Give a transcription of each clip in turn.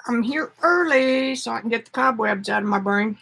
I'm here early so I can get the cobwebs out of my brain.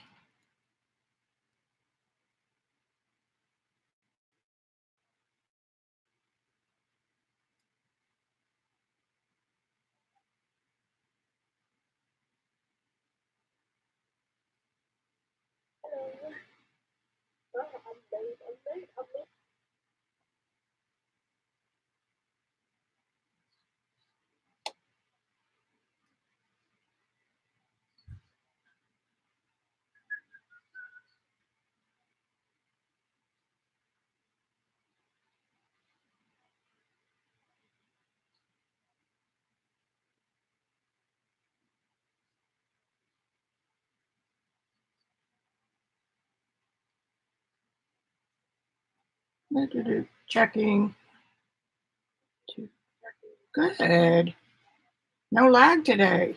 Checking. Good. No lag today.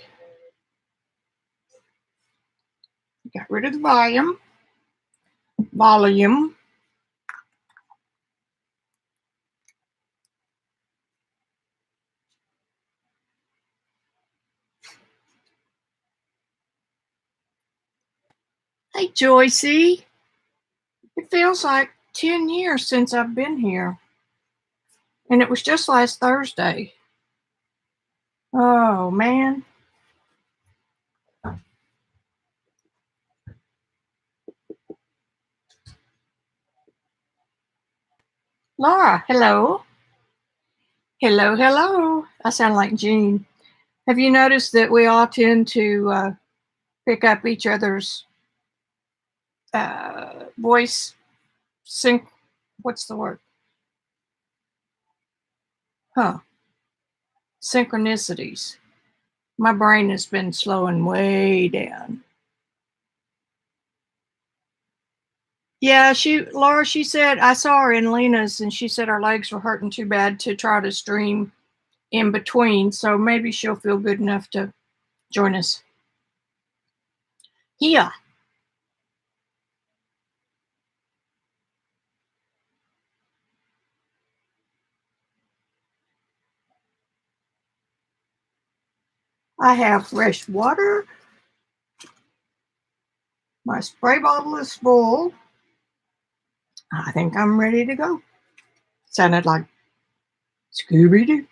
Got rid of the volume. Hey, Joycey. It feels like 10 years since I've been here. And it was just last Thursday. Oh, man. Laura, hello. Hello. I sound like Jean. Have you noticed that we all tend to pick up each other's voice sync? What's the word? Synchronicities. My brain has been slowing way down. Yeah, Laura, she said, I saw her in Lena's and she said her legs were hurting too bad to try to stream in between. So maybe she'll feel good enough to join us. Yeah. I have fresh water. My spray bottle is full. I think I'm ready to go. Sounded like Scooby-Doo.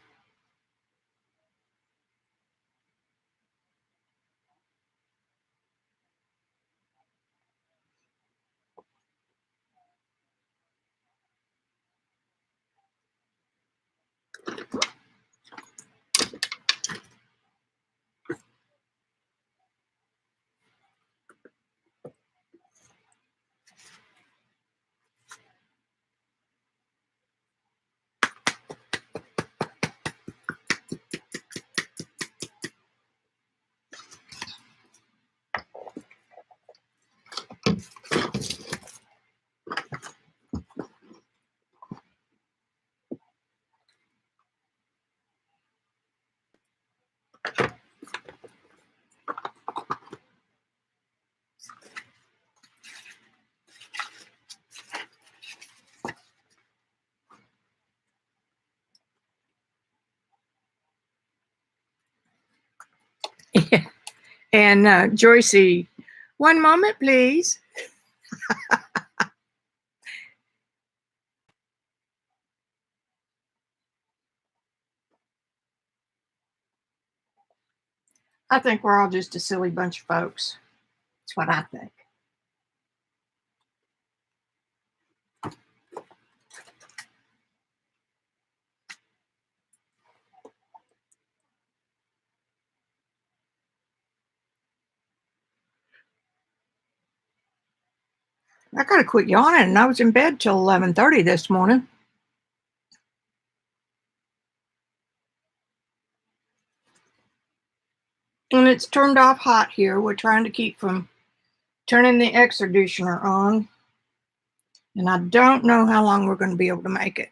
And Joycey, one moment, please. I think we're all just a silly bunch of folks. That's what I think. I gotta quit yawning, and I was in bed till 11:30 this morning. And it's turned off hot here. We're trying to keep from turning the air conditioner on. And I don't know how long we're going to be able to make it.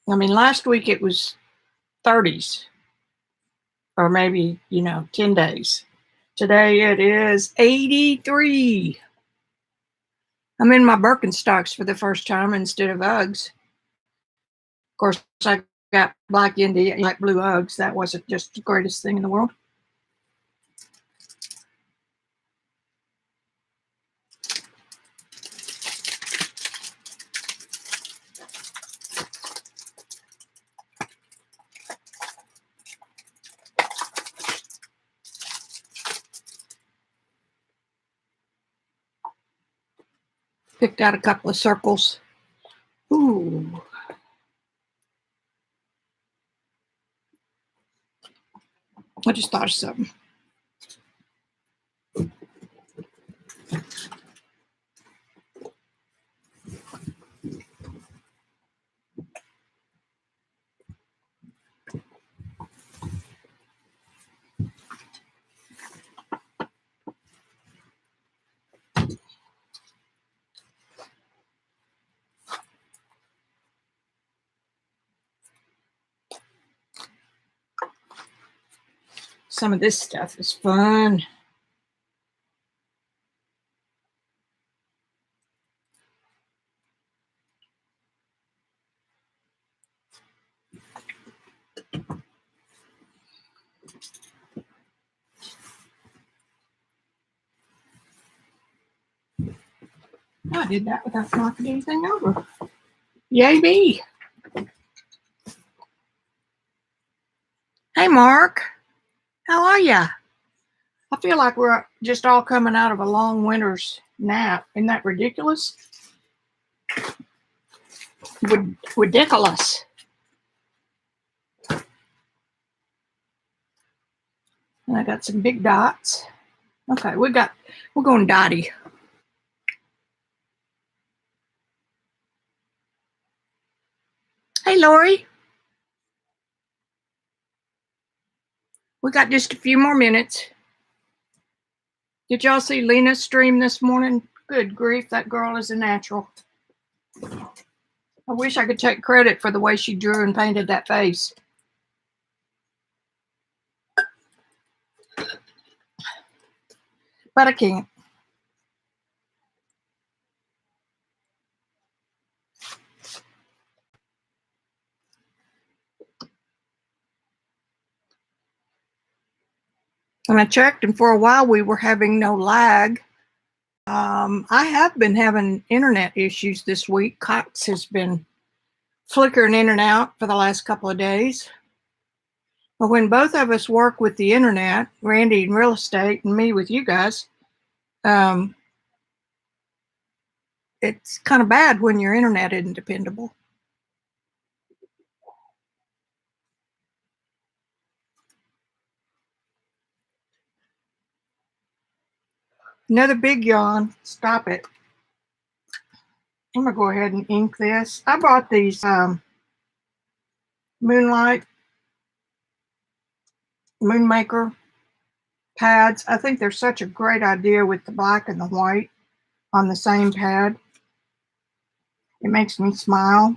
I mean, last week it was 30s. Or maybe, 10 days. Today it is 83. I'm in my Birkenstocks for the first time instead of Uggs. Of course, I got black India, light blue Uggs. That wasn't just the greatest thing in the world. Picked out a couple of circles. Ooh. I just thought of something. Some of this stuff is fun. I did that without knocking anything over. Yay me. Hey, Mark. How are ya? I feel like we're just all coming out of a long winter's nap. Isn't that ridiculous? Ridiculous. And I got some big dots. Okay, we're going dotty. Hey, Lori. We got just a few more minutes. Did y'all see Lena's stream this morning? Good grief, that girl is a natural. I wish I could take credit for the way she drew and painted that face. But I can't. And I checked, and for a while we were having no lag. I have been having internet issues this week. Cox has been flickering in and out for the last couple of days. But when both of us work with the internet, Randy in real estate and me with you guys, it's kind of bad when your internet isn't dependable. Another big yawn. Stop it. I'm going to go ahead and ink this. I bought these Moonmaker pads. I think they're such a great idea with the black and the white on the same pad. It makes me smile.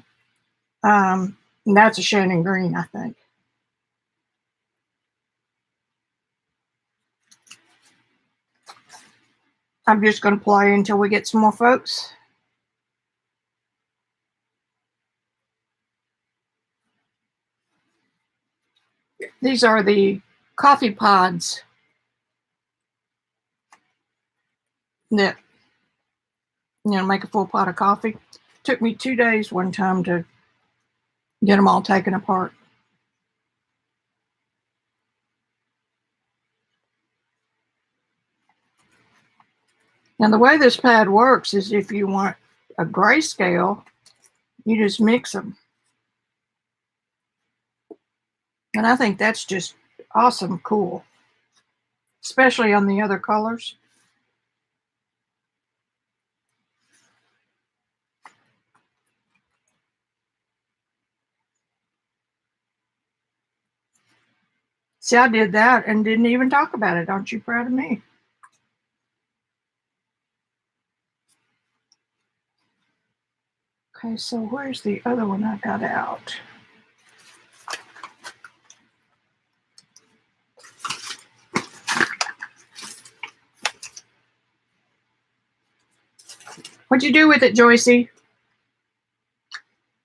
And that's a Shannon Green, I think. I'm just going to play until we get some more folks. These are the coffee pods that, make a full pot of coffee. Took me 2 days one time to get them all taken apart. Now, the way this pad works is if you want a grayscale, you just mix them. And I think that's just awesome cool, especially on the other colors. See, I did that and didn't even talk about it. Aren't you proud of me? Okay, so where's the other one I got out? What'd What'd you do with it, Joycey?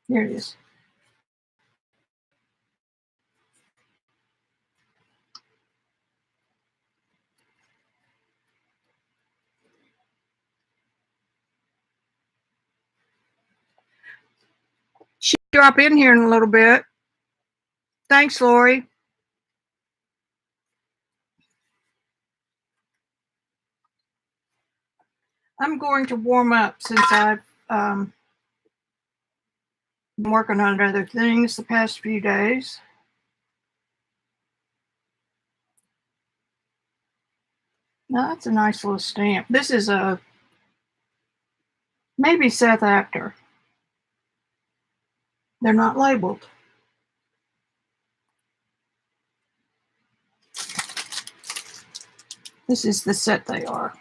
Here it is. She'll drop in here in a little bit. Thanks, Lori. I'm going to warm up since I've been working on other things the past few days. Now, that's a nice little stamp. This is a maybe Seth Actor. They're not labeled. This is the set they are.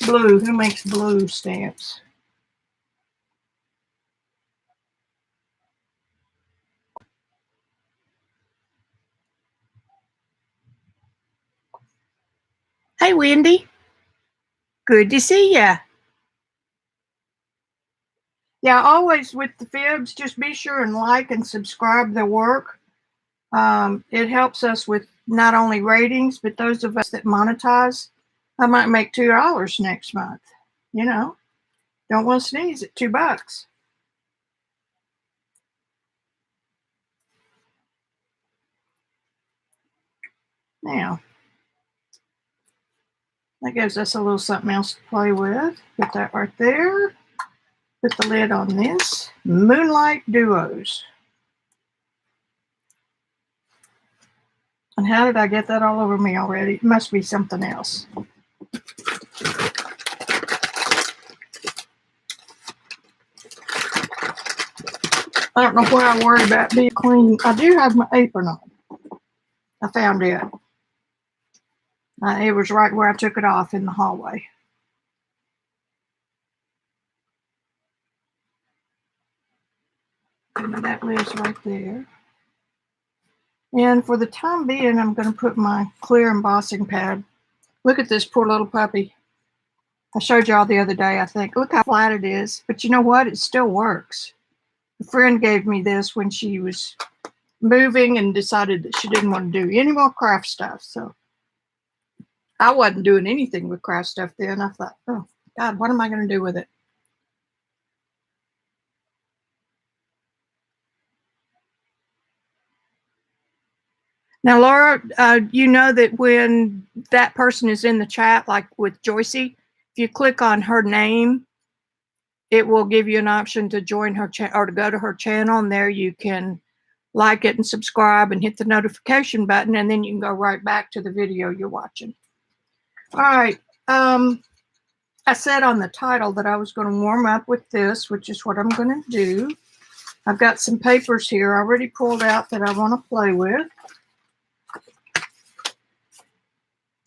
Blue. Who makes blue stamps? Hey, Wendy. Good to see ya. Yeah, always with the fibs, just be sure and like and subscribe their work. It helps us with not only ratings, but those of us that monetize. I might make $2 next month. You know, don't want to sneeze at $2. Now, that gives us a little something else to play with. Put that right there. Put the lid on this. Moonlight Duos. And how did I get that all over me already? It must be something else. I don't know why I worry about being clean. I do have my apron on. I found it. It was right where I took it off in the hallway. And that lives right there. And for the time being, I'm going to put my clear embossing pad. Look at this poor little puppy. I showed y'all the other day, I think. Look how flat it is. But you know what? It still works. A friend gave me this when she was moving and decided that she didn't want to do any more craft stuff. So I wasn't doing anything with craft stuff then. I thought, oh, God, what am I going to do with it? Now, Laura, you know that when that person is in the chat, like with Joycey, if you click on her name, it will give you an option to join her channel or to go to her channel. And there you can like it and subscribe and hit the notification button. And then you can go right back to the video you're watching. All right. I said on the title that I was going to warm up with this, which is what I'm going to do. I've got some papers here already pulled out that I want to play with.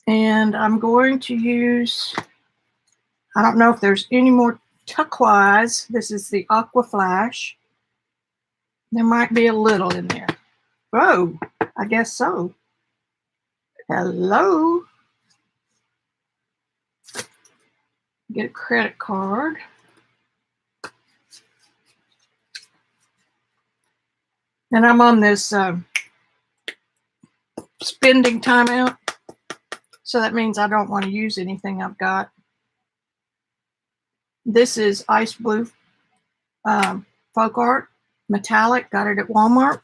And I'm going to use, I don't know if there's any more turquoise. This is the Aqua Flash. There might be a little in there. Oh, I guess so. Hello. Get a credit card. And I'm on this spending timeout. So that means I don't want to use anything I've got. This is Ice Blue Folk Art, metallic. Got it at Walmart.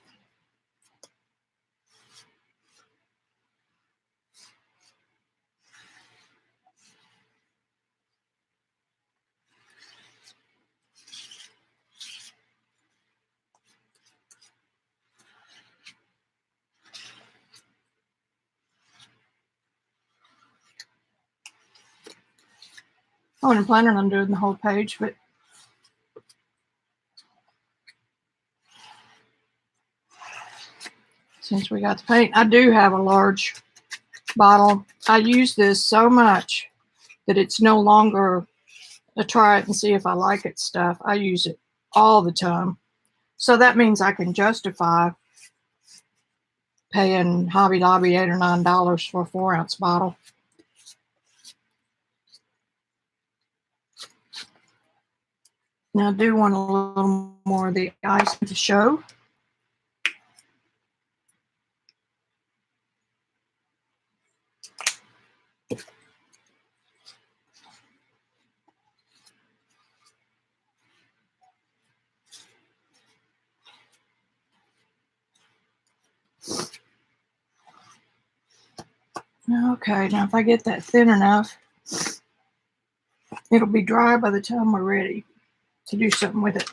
I wasn't planning on doing the whole page, but since we got the paint, I do have a large bottle. I use this so much that it's no longer a try it and see if I like it stuff. I use it all the time. So that means I can justify paying Hobby Lobby $8 or $9 for a 4-ounce bottle. Now I do want a little more of the icing to show. Okay, now if I get that thin enough, it'll be dry by the time we're ready to do something with it.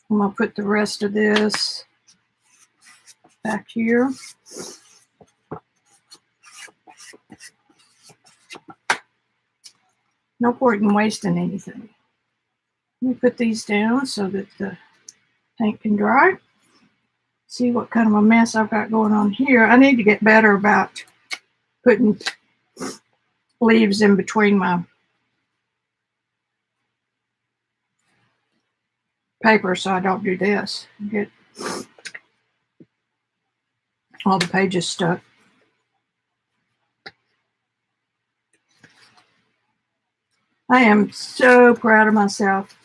I'm going to put the rest of this back here. No point in wasting anything. Let me put these down so that the paint can dry. See what kind of a mess I've got going on here. I need to get better about putting leaves in between my paper so I don't do this. Get all the pages stuck. I am so proud of myself.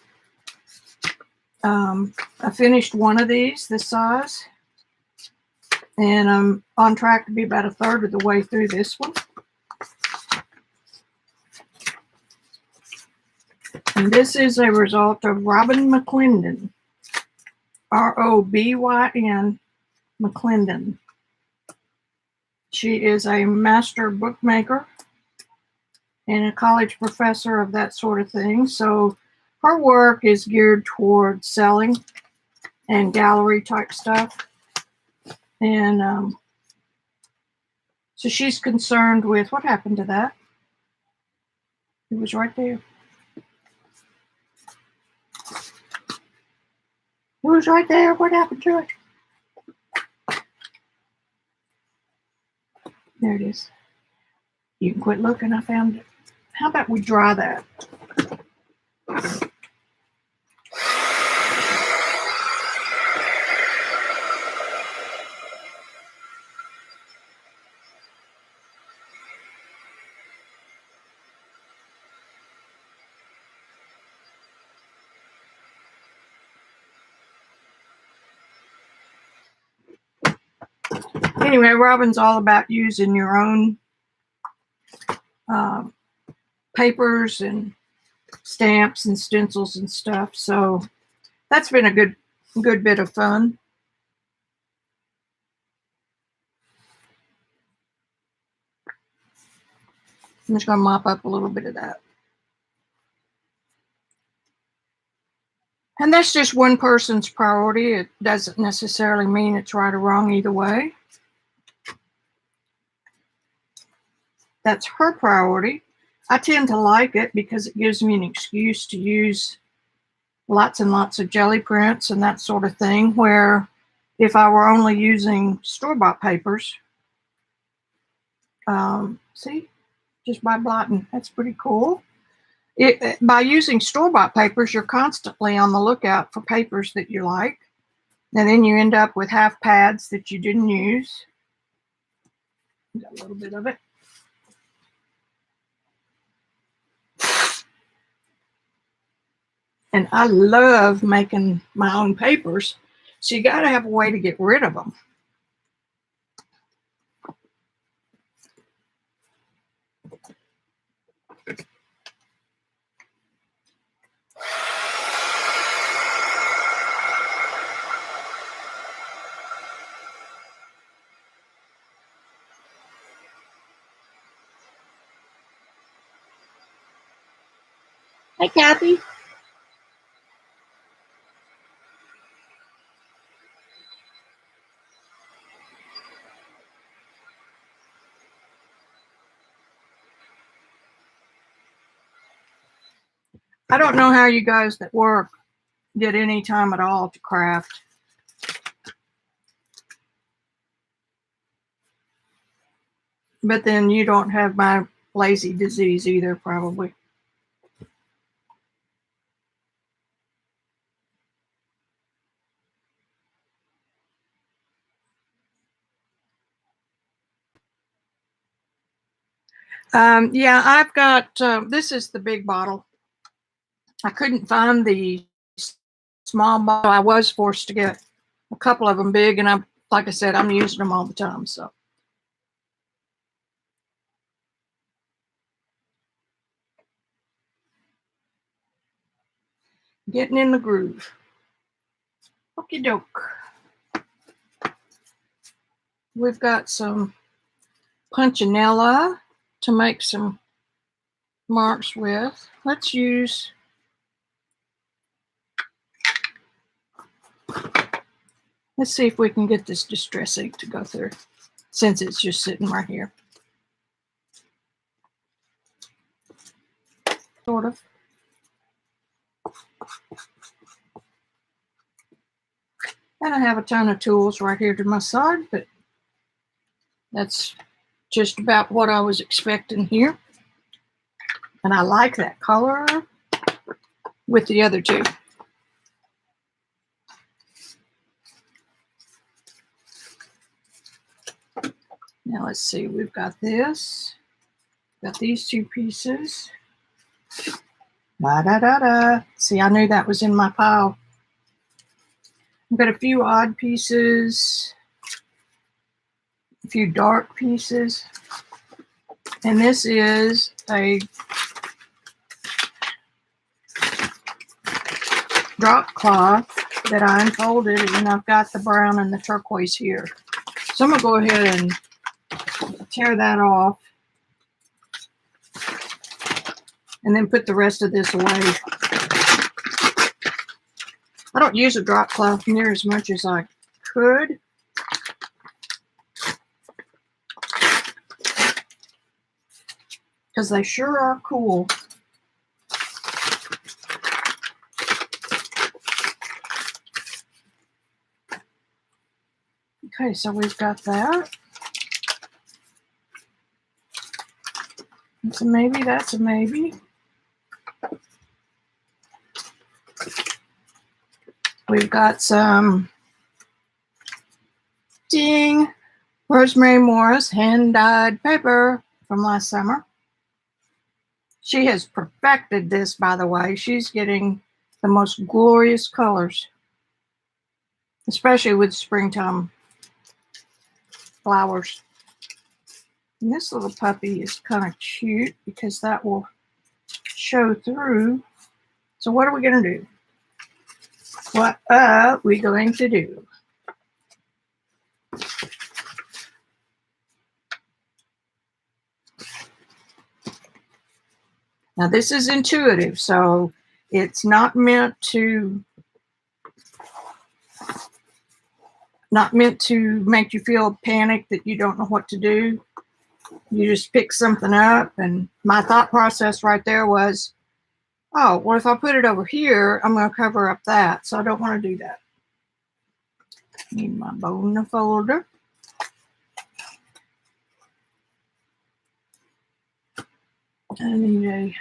I finished one of these this size, and I'm on track to be about a third of the way through this one. And this is a result of Robin McClendon, R-O-B-Y-N McClendon. She is a master bookmaker and a college professor of that sort of thing. So her work is geared toward selling and gallery type stuff. And so she's concerned with what happened to that. It was right there. It was right there. What happened to it? There it is. You can quit looking. I found it. How about we dry that? Anyway, Robin's all about using your own papers and stamps and stencils and stuff. So that's been a good bit of fun. I'm just going to mop up a little bit of that. And that's just one person's priority. It doesn't necessarily mean it's right or wrong either way. That's her priority. I tend to like it because it gives me an excuse to use lots and lots of jelly prints and that sort of thing, where if I were only using store-bought papers, see, just by blotting, that's pretty cool. By using store-bought papers, you're constantly on the lookout for papers that you like, and then you end up with half pads that you didn't use. Got a little bit of it. And I love making my own papers, so you got to have a way to get rid of them. Hey, Kathy. I don't know how you guys that work get any time at all to craft. But then you don't have my lazy disease either, probably. Yeah, I've got, this is the big bottle. I couldn't find the small bottle. I was forced to get a couple of them big, and like I said, I'm using them all the time. So getting in the groove. Okie doke. We've got some punchinella to make some marks with. Let's use, let's see if we can get this distress ink to go through, since it's just sitting right here. Sort of. And I have a ton of tools right here to my side, but that's just about what I was expecting here. And I like that color with the other two. Now let's see, we've got this, got these two pieces. Da-da-da-da. See, I knew that was in my pile. I've got a few odd pieces, a few dark pieces, and this is a drop cloth that I unfolded, and I've got the brown and the turquoise here. So I'm going to go ahead and tear that off and then put the rest of this away. I don't use a drop cloth near as much as I could. Because they sure are cool. Okay, so we've got that. That's a maybe, that's a maybe. We've got some ding Rosemary Morris hand-dyed paper from last summer. She has perfected this, by the way. She's getting the most glorious colors, especially with springtime flowers. And this little puppy is kind of cute because that will show through. So what are we going to do? What are we going to do? Now this is intuitive, so it's not meant to make you feel panicked that you don't know what to do. You just pick something up, and my thought process right there was, oh, well, if I put it over here, I'm going to cover up that, so I don't want to do that. Need my bone folder. I need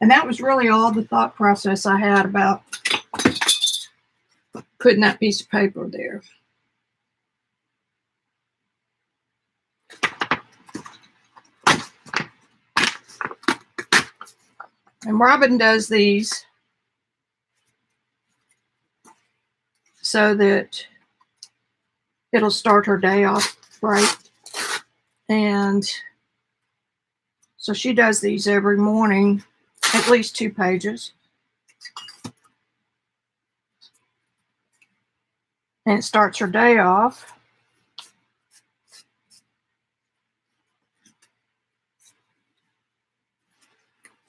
and that was really all the thought process I had about putting that piece of paper there. And Robin does these so that it'll start her day off right. And so she does these every morning, at least 2 pages. And it starts her day off.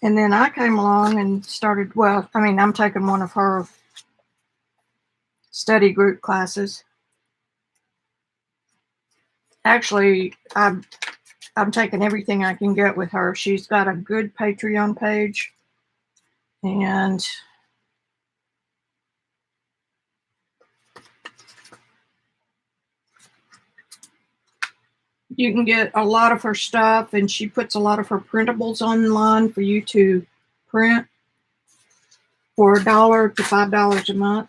And then I came along and started, well, I mean, I'm taking one of her study group classes. Actually, I'm taking everything I can get with her. She's got a good Patreon page. And you can get a lot of her stuff, and she puts a lot of her printables online for you to print for $1 to $5 a month.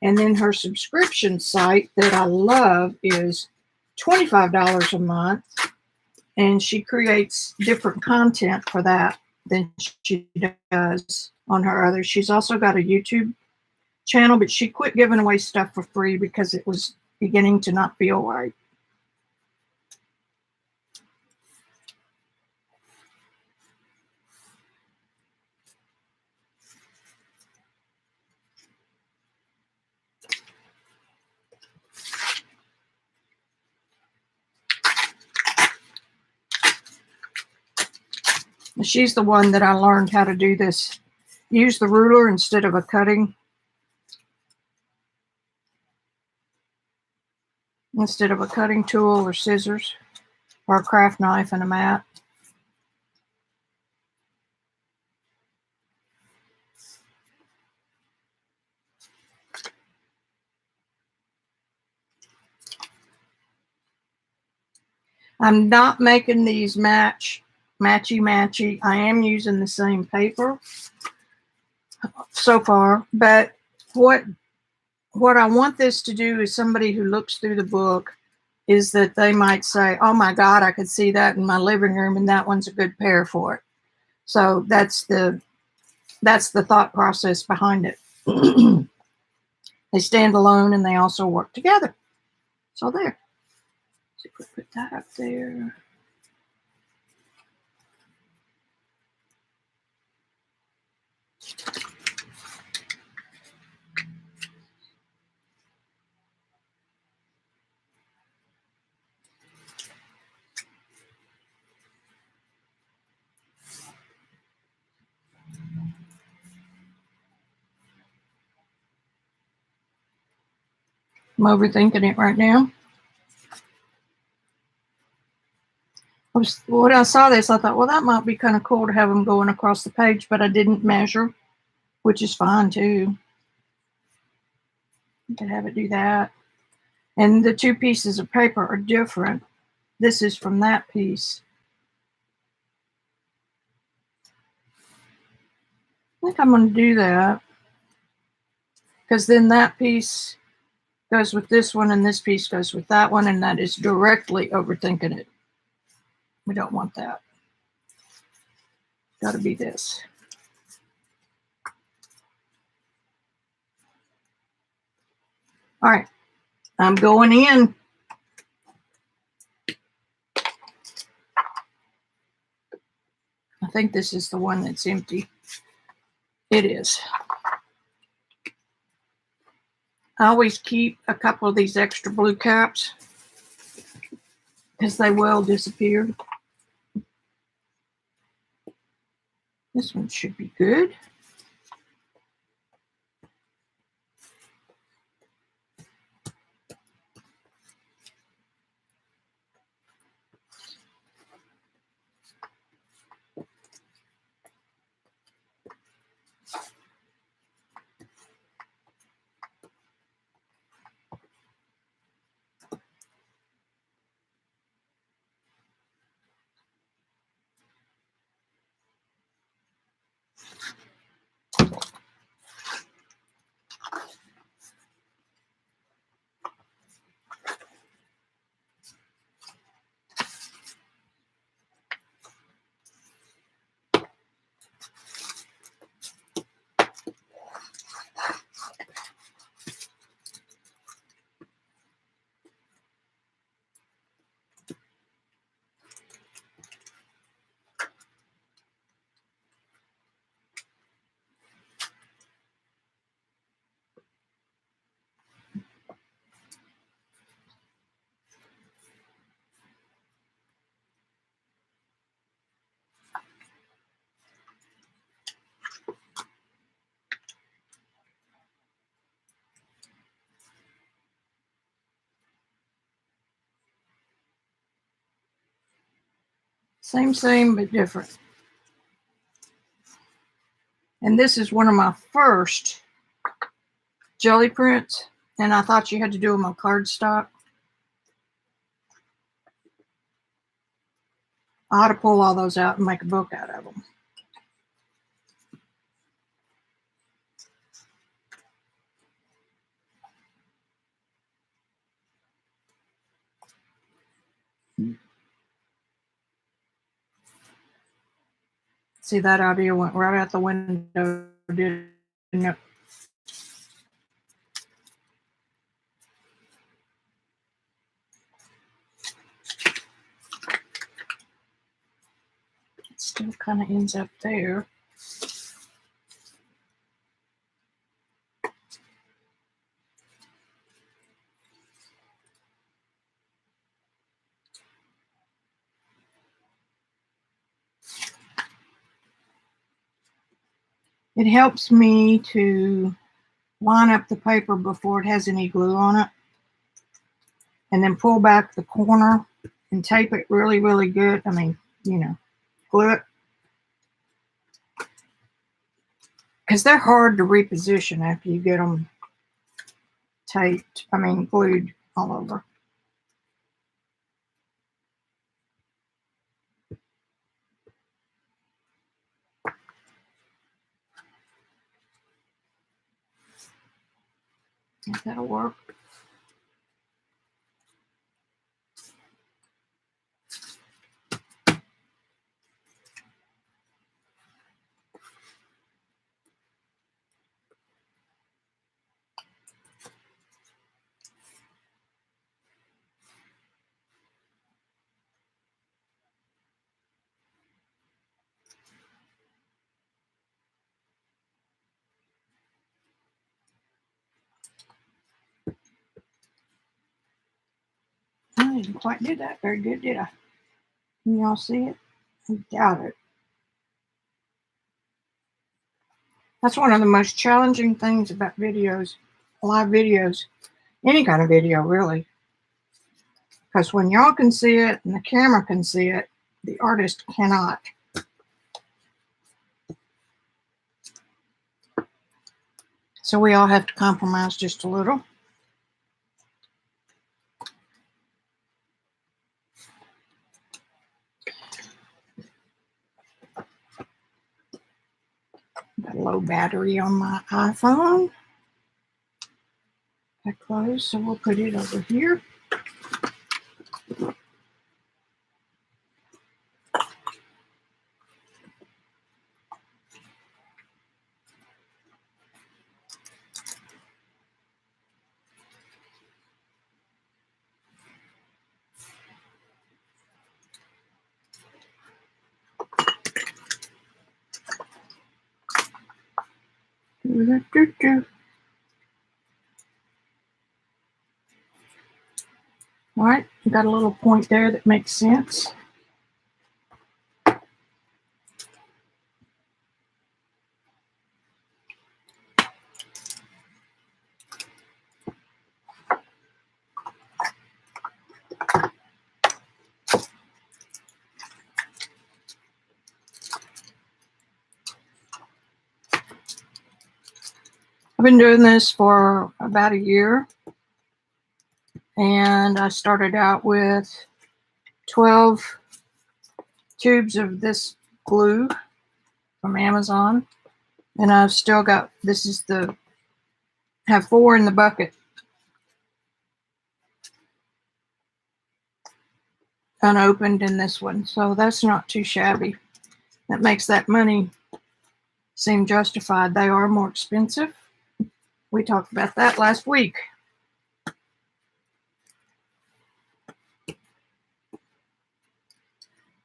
And then her subscription site that I love is $25 a month. And she creates different content for that. than she does on her others. She's also got a YouTube channel, but she quit giving away stuff for free because it was beginning to not feel right. She's the one that I learned how to do this. Use the ruler instead of a cutting tool or scissors or a craft knife and a mat. I'm not making these matchy. I am using the same paper so far, but what I want this to do is somebody who looks through the book is that they might say, oh my God, I could see that in my living room and that one's a good pair for it. So that's the thought process behind it. They stand alone and they also work together. So there. So put that up there. I'm overthinking it right now. When I saw this, I thought, well, that might be kind of cool to have them going across the page, but I didn't measure, which is fine too. You can have it do that. And the two pieces of paper are different. This is from that piece. I think I'm going to do that because then that piece goes with this one and this piece goes with that one, and that is directly overthinking it. We don't want that. Got to be this. All right, I'm going in. I think this is the one that's empty. It is. I always keep a couple of these extra blue caps because they will disappear. This one should be good. Same, but different. And this is one of my first jelly prints, and I thought you had to do them on cardstock. I ought to pull all those out and make a book out of them. See, that idea went right out the window, didn't it? It still kind of ends up there. It helps me to line up the paper before it has any glue on it, and then pull back the corner and tape it really, really good. I mean, you know, glue it. Because they're hard to reposition after you get them taped, glued all over. If that'll work. I didn't quite do that very good, did I? Can y'all see it? I doubt it. That's one of the most challenging things about videos, live videos, any kind of video really. Because when y'all can see it and the camera can see it, the artist cannot. So we all have to compromise just a little. Got a low battery on my iPhone. That closed, so we'll put it over here. All right, you got a little point there that makes sense. I've been doing this for about a year, and I started out with 12 tubes of this glue from Amazon, and I've still got, have 4 in the bucket unopened in this one, so that's not too shabby. That makes that money seem justified. They are more expensive. We talked about that last week.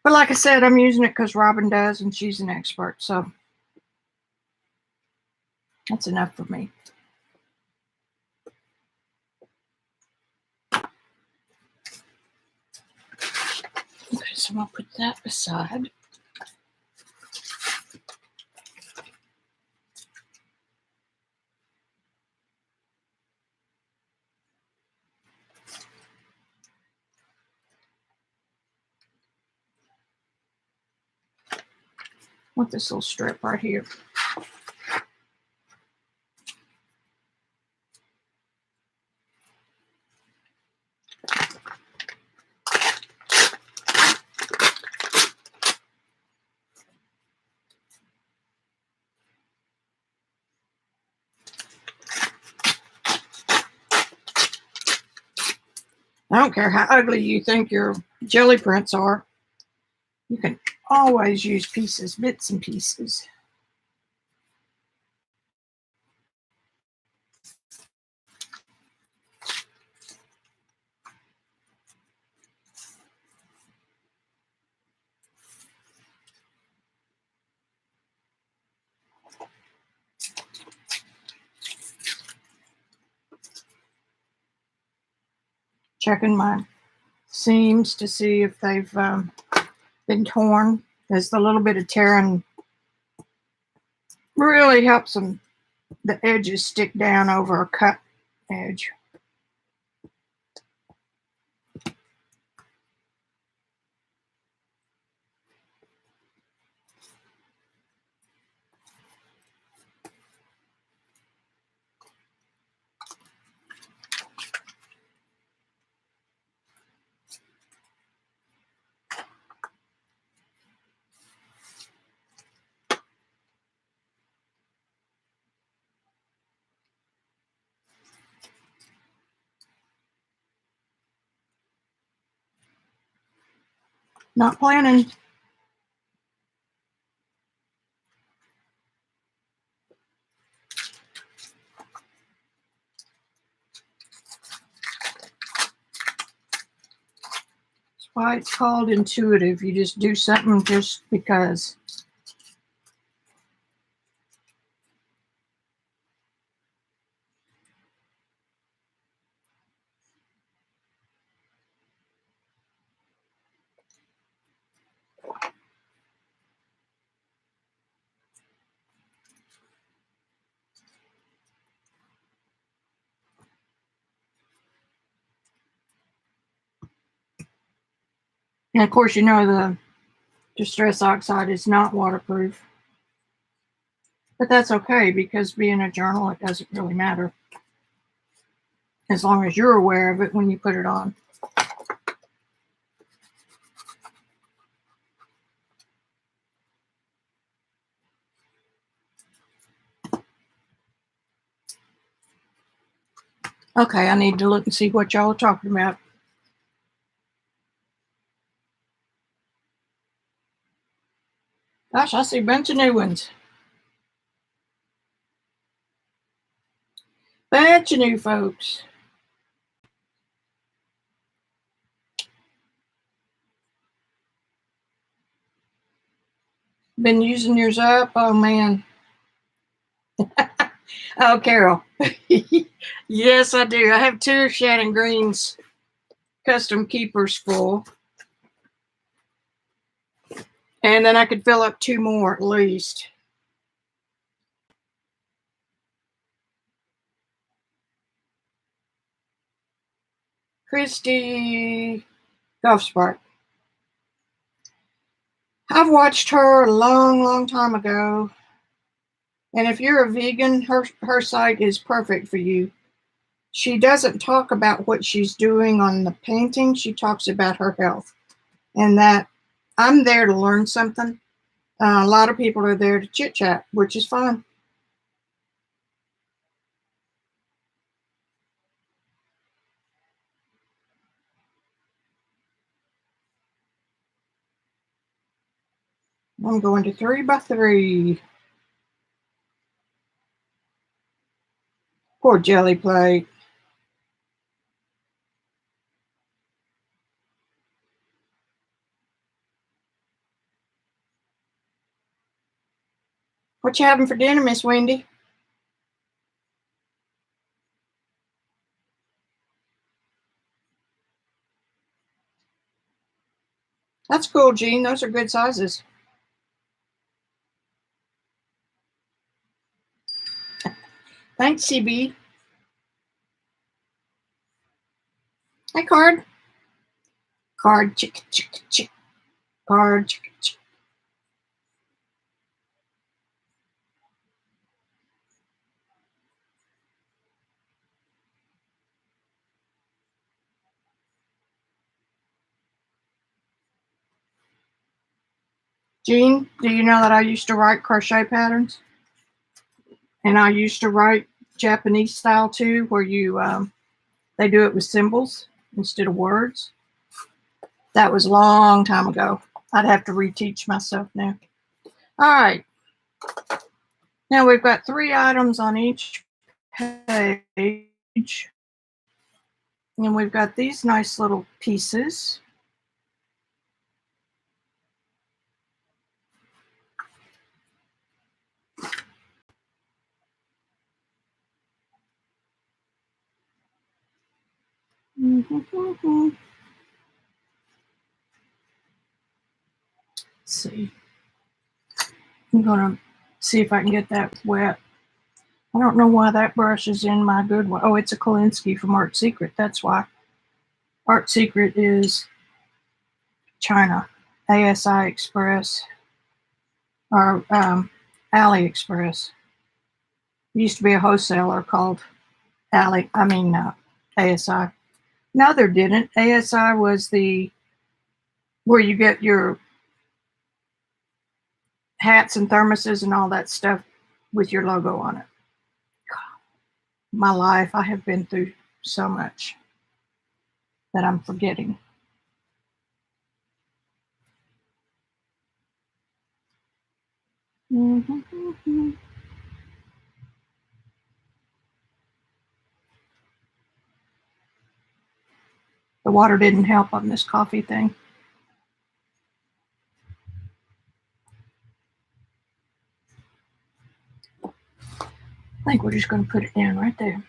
But like I said, I'm using it because Robin does, and she's an expert, so that's enough for me. Okay, so I'm going to put that aside. With this little strip right here. I don't care how ugly you think your jelly prints are. You can always use pieces, bits and pieces. Checking my seams to see if they've been torn, because the little bit of tearing really helps them, the edges stick down over a cut edge. Not planning. That's why it's called intuitive. You just do something just because. And of course, you know the Distress Oxide is not waterproof. But that's okay, because being a journal, it doesn't really matter. As long as you're aware of it when you put it on. Okay, I need to look and see what y'all are talking about. Gosh, I see a bunch of new ones. Bunch of new folks. Been using yours up? Oh, man. Oh, Carol. Yes, I do. I have 2 Shannon Green's custom keepers full. And then I could fill up 2 more at least. Christy Golf Spark. I've watched her a long, long time ago. And if you're a vegan, her site is perfect for you. She doesn't talk about what she's doing on the painting. She talks about her health. And that I'm there to learn something. A lot of people are there to chit chat, which is fine. I'm going to 3 by 3. Poor jelly plate. What you having for dinner, Miss Wendy? That's cool, Jean. Those are good sizes. Thanks, CB. Hi, Card. Card, chick, chick, chick. Card, chick, chick. Jean, do you know that I used to write crochet patterns? And I used to write Japanese style too, where you they do it with symbols instead of words. That was a long time ago. I'd have to reteach myself now. All right. Now we've got 3 items on each page. And we've got these nice little pieces. Let's see. I'm going to see if I can get that wet. I don't know why that brush is in my good one. Oh, it's a Kolinsky from Art Secret. That's why. Art Secret is China. ASI Express. Or AliExpress. It used to be a wholesaler called ASI. No, there didn't. ASI was where you get your hats and thermoses and all that stuff with your logo on it. My life, I have been through so much that I'm forgetting. The water didn't help on this coffee thing. I think we're just going to put it down right there.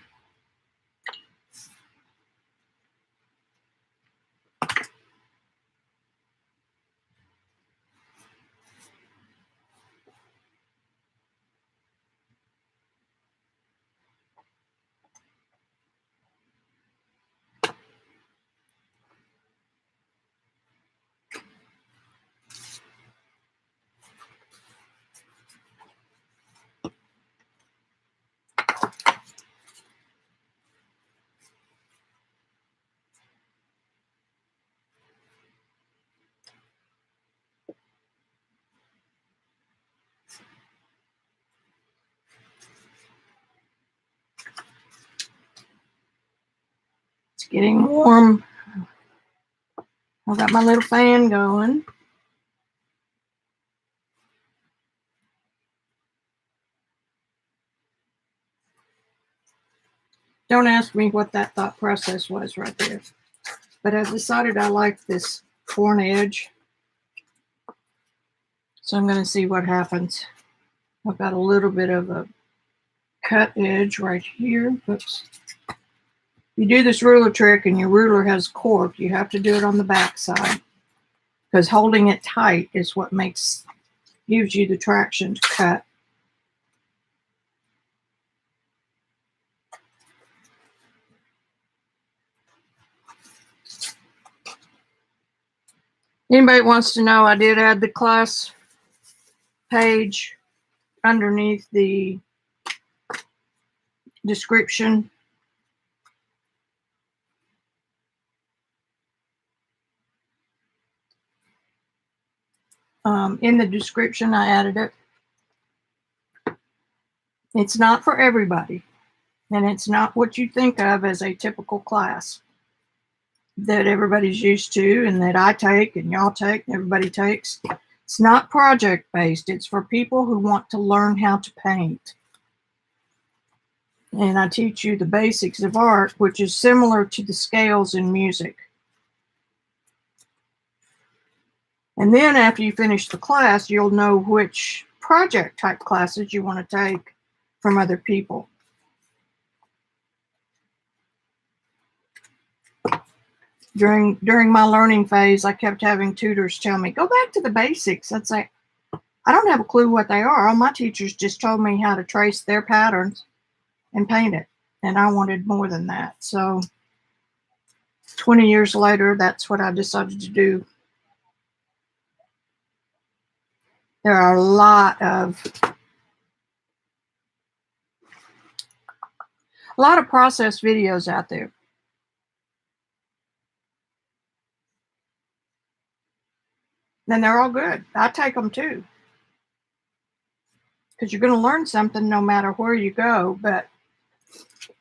It's getting warm. I've got my little fan going. Don't ask me what that thought process was right there. But I decided I liked this corn edge. So I'm going to see what happens. I've got a little bit of a cut edge right here. Oops. You do this ruler trick and your ruler has cork, you have to do it on the back side, because holding it tight is what gives you the traction to cut. Anybody wants to know, I did add the class page underneath the description. In the description, I added it. It's not for everybody, and it's not what you think of as a typical class that everybody's used to and that I take and y'all take and everybody takes. It's not project-based. It's for people who want to learn how to paint. And I teach you the basics of art, which is similar to the scales in music. And then after you finish the class, you'll know which project type classes you want to take from other people. During my learning phase, I kept having tutors tell me, go back to the basics. I'd say, I don't have a clue what they are. All my teachers just told me how to trace their patterns and paint it. And I wanted more than that. So 20 years later, that's what I decided to do. There are a lot of process videos out there. And they're all good. I take them too. Because you're going to learn something no matter where you go. But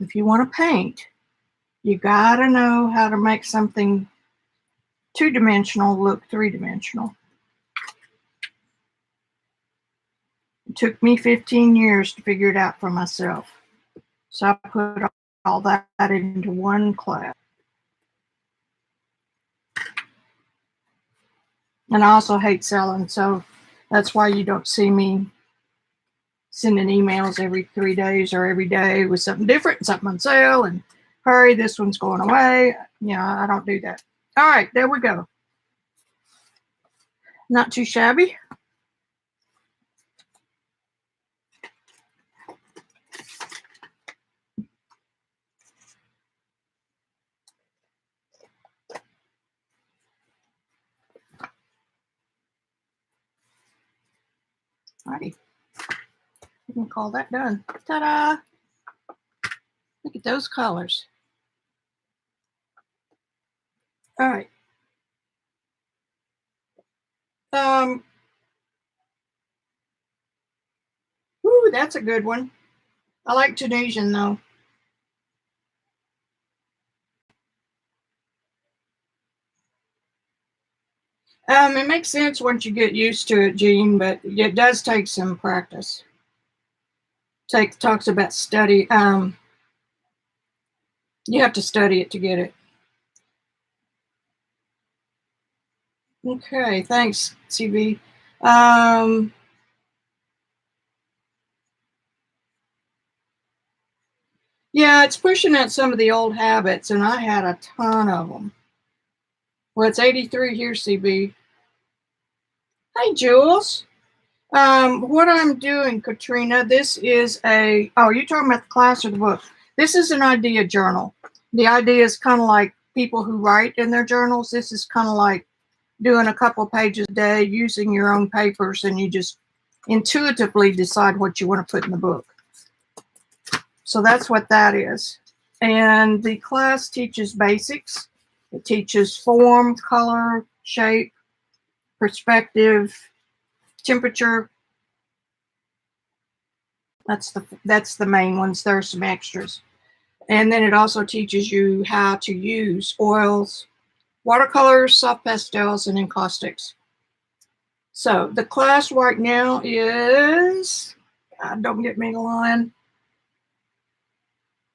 if you want to paint, you got to know how to make something two-dimensional look three-dimensional. It took me 15 years to figure it out for myself. So I put all that into one class. And I also hate selling, so that's why you don't see me sending emails every 3 days or every day with something different, something on sale, and hurry, this one's going away. You know, I don't do that. All right, there we go. Not too shabby. Alrighty. We can call that done. Ta-da! Look at those colors. All right. Ooh, that's a good one. I like Tunisian though. It makes sense once you get used to it, Jean, but it does take some practice. Talks about study. You have to study it to get it. Okay, thanks, CB. Yeah, it's pushing at some of the old habits, and I had a ton of them. Well, it's 83 here, CB. Hey, Jules. What I'm doing, Katrina, this is you're talking about the class or the book? This is an idea journal. The idea is kind of like people who write in their journals. This is kind of like doing a couple pages a day, using your own papers, and you just intuitively decide what you want to put in the book. So that's what that is. And the class teaches basics. It teaches form, color, shape, perspective, temperature. That's the main ones. There are some extras. And then it also teaches you how to use oils, watercolors, soft pastels, and encaustics. So the class right now is, don't get me lying,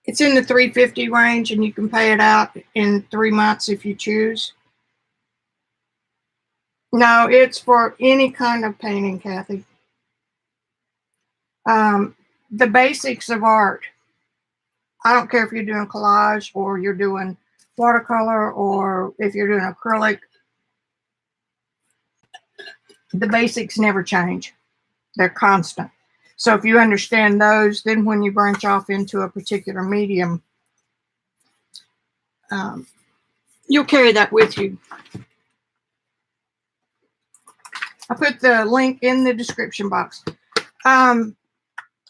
it's in the $350 range, and you can pay it out in 3 months if you choose. No, it's for any kind of painting, Kathy. The basics of art. I don't care if you're doing collage or you're doing watercolor or if you're doing acrylic. The basics never change. They're constant. So if you understand those, then when you branch off into a particular medium, you'll carry that with you. I put the link in the description box.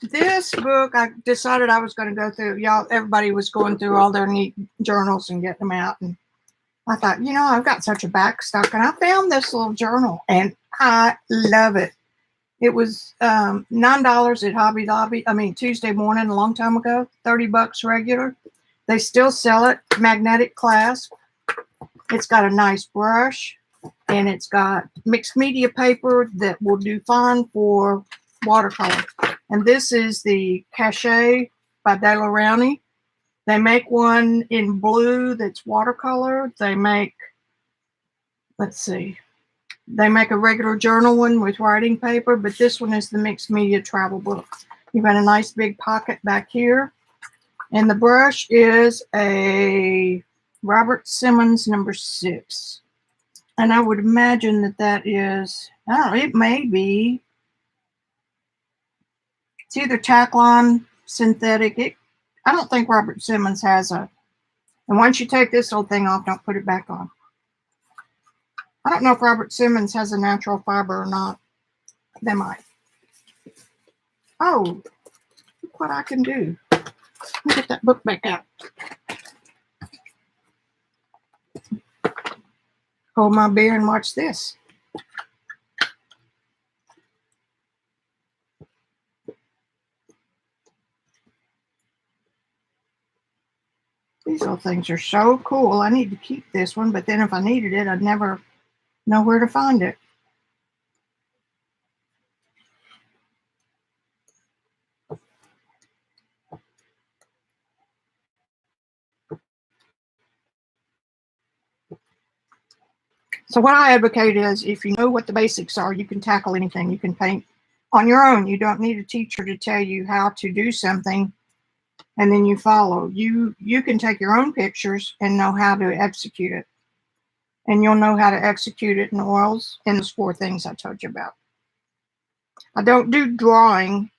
This book, I decided I was going to go through. Everybody was going through all their neat journals and getting them out. And I thought, I've got such a backstock. And I found this little journal, and I love it. It was $9 at Hobby Lobby. Tuesday morning, a long time ago, $30 regular. They still sell it. Magnetic clasp. It's got a nice brush, and it's got mixed media paper that will do fine for watercolor. And this is the Cachet by De La Rowney. They make one in blue that's watercolor. They make, they make a regular journal one with writing paper, but this one is the mixed media travel book. You've got a nice big pocket back here. And the brush is a Robert Simmons number 6. And I would imagine that is, I don't know, it may be, it's either Taklon, synthetic. I don't think Robert Simmons has and once you take this old thing off, don't put it back on. I don't know if Robert Simmons has a natural fiber or not. They might. Oh, look what I can do. Let me get that book back out. Hold my beer and watch this. These little things are so cool. I need to keep this one, but then if I needed it, I'd never know where to find it. So what I advocate is if you know what the basics are, you can tackle anything. You can paint on your own. You don't need a teacher to tell you how to do something and then you follow. You can take your own pictures and know how to execute it. And you'll know how to execute it in oils in those 4 things I told you about. I don't do drawing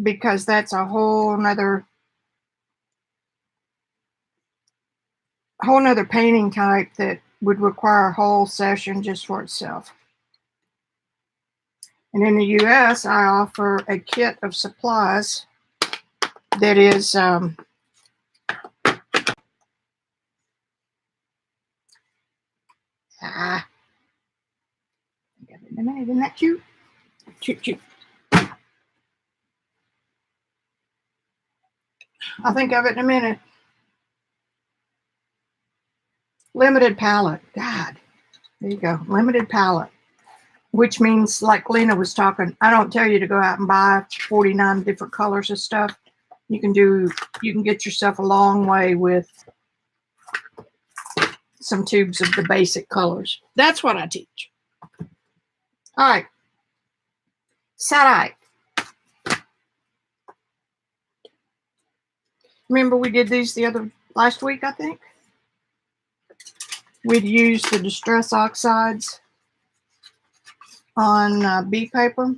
because that's a whole nother painting type that would require a whole session just for itself. And in the US, I offer a kit of supplies that is I got it in a minute. Isn't that cute? Cute. I'll think of it in a minute. Limited palette. God, there you go. Limited palette. Which means, like Lena was talking, I don't tell you to go out and buy 49 different colors of stuff. You can get yourself a long way with some tubes of the basic colors. That's what I teach. All right. Side-eye. Remember we did these last week, I think? We'd use the Distress Oxides on bee paper.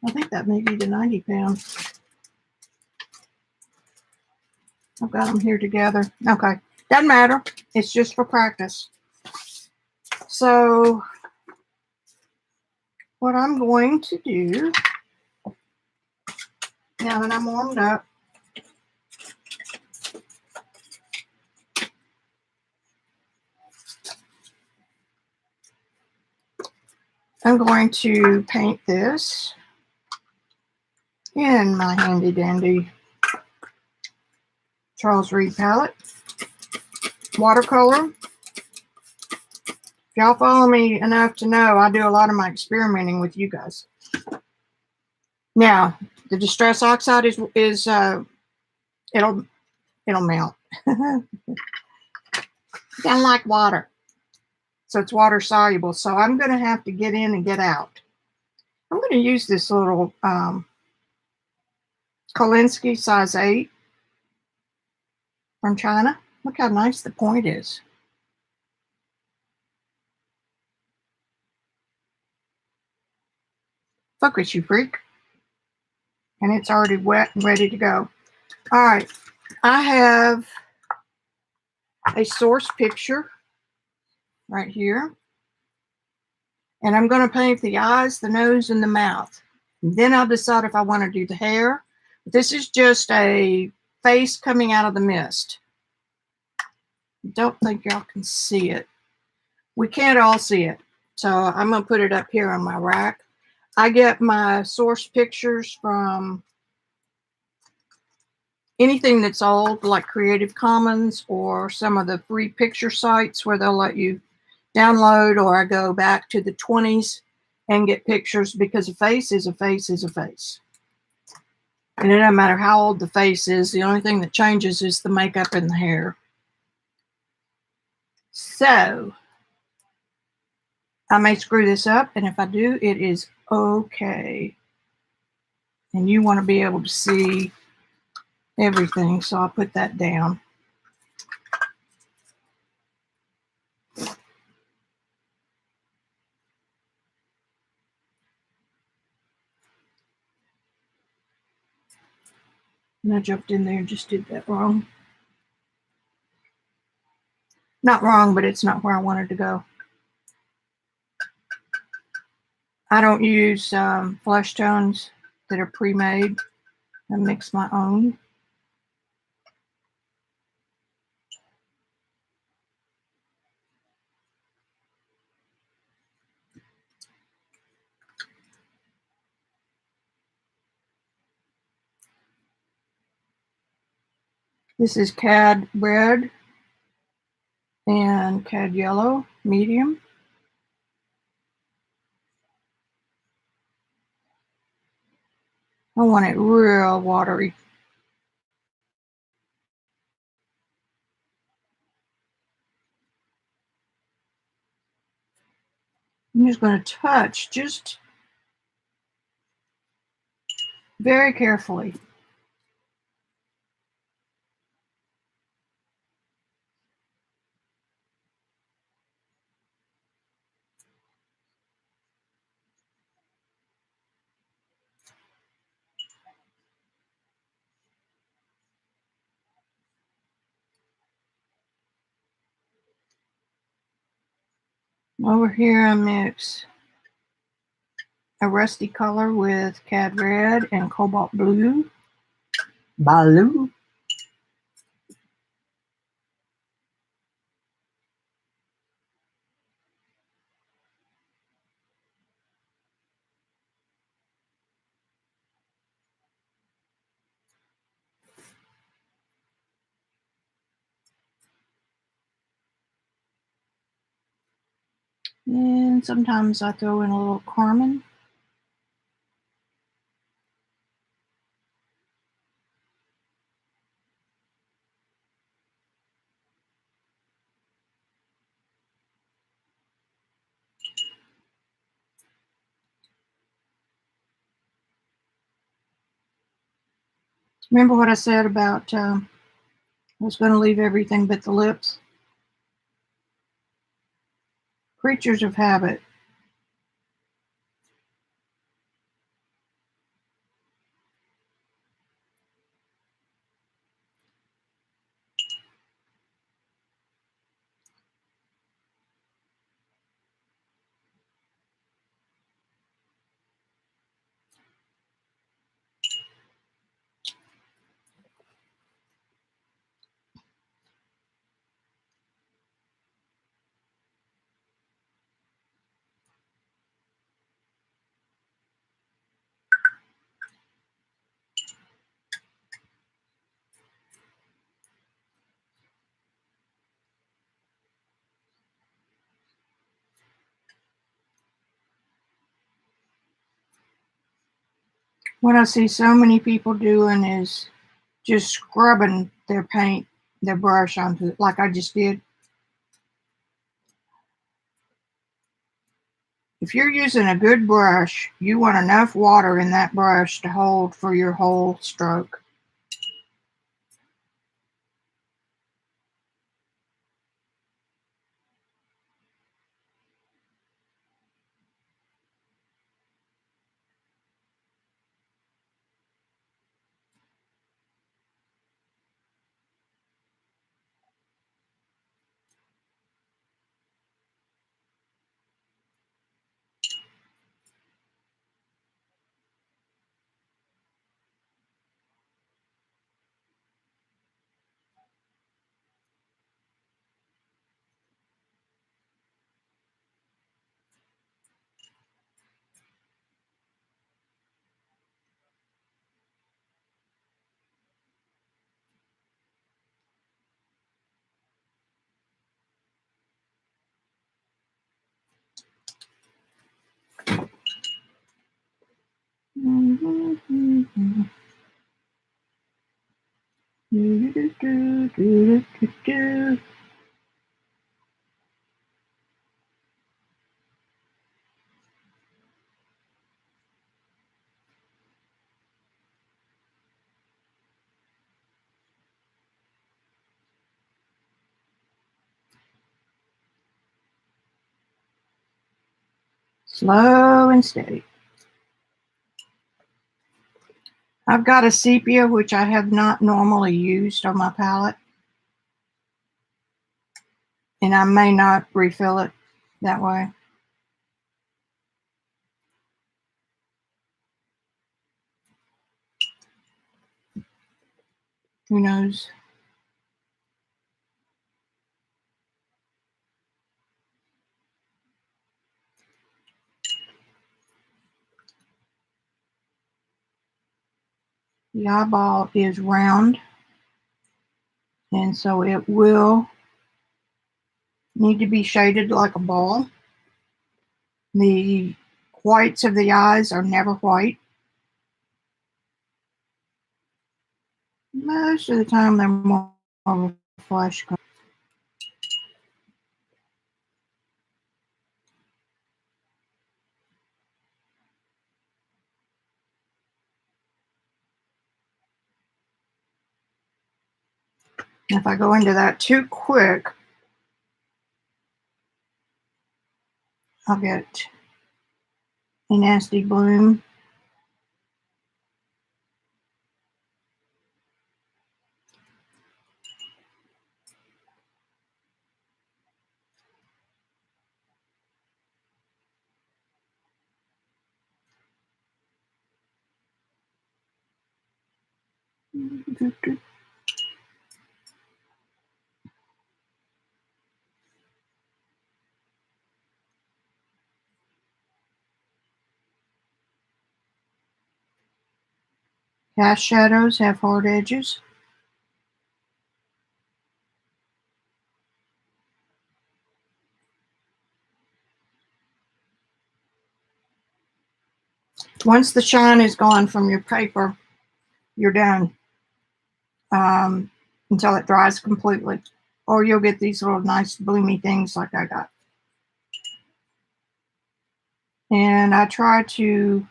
I think that may be the 90 pound. I've got them here together. Okay. Doesn't matter. It's just for practice. So what I'm going to do, now that I'm warmed up, I'm going to paint this in my handy dandy Charles Reed palette. Watercolor. If y'all follow me enough to know, I do a lot of my experimenting with you guys. Now, the Distress Oxide is it'll melt. Kind of like water. So it's water soluble. So I'm going to have to get in and get out. I'm going to use this little Kolinsky size 8 from China. Look how nice the point is. Focus, you freak. And it's already wet and ready to go. All right. I have a source picture right here. And I'm going to paint the eyes, the nose, and the mouth. And then I'll decide if I want to do the hair. This is just a face coming out of the mist. Don't think y'all can see it. We can't all see it. So I'm going to put it up here on my rack. I get my source pictures from anything that's old, like Creative Commons or some of the free picture sites where they'll let you download, or I go back to the 20s and get pictures, because a face is a face is a face. And it doesn't matter how old the face is. The only thing that changes is the makeup and the hair. So I may screw this up, and if I do, it is okay. And you want to be able to see everything, so I'll put that down. And I jumped in there and just did that wrong. Not wrong, but it's not where I wanted to go. I don't use flesh tones that are pre-made. I mix my own. This is Cad Red and Cad Yellow, medium. I want it real watery. I'm just going to touch just very carefully. Over here I mix a rusty color with cad red and cobalt blue. Blue. And sometimes I throw in a little carmine. Remember what I said about I was going to leave everything but the lips? Creatures of habit. What I see so many people doing is just scrubbing their paint, their brush onto it, like I just did. If you're using a good brush, you want enough water in that brush to hold for your whole stroke. Slow and steady. I've got a sepia, which I have not normally used on my palette, and I may not refill it that way. Who knows? The eyeball is round, and so it will need to be shaded like a ball. The whites of the eyes are never white. Most of the time they're more of a flesh color. If I go into that too quick, I'll get a nasty bloom. Cast shadows have hard edges. Once the shine is gone from your paper, you're done until it dries completely. Or you'll get these little nice bloomy things like I got. And I try to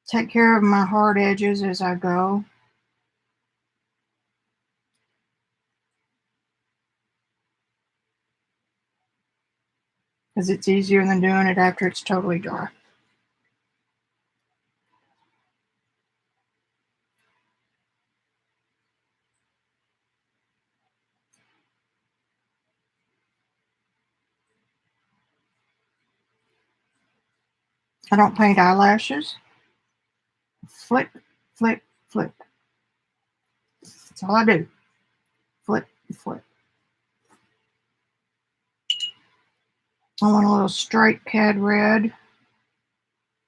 take care of my hard edges as I go. Because it's easier than doing it after it's totally dry. I don't paint eyelashes. Flick, flick, flick. That's all I do. Flick, flick. I want a little straight cad red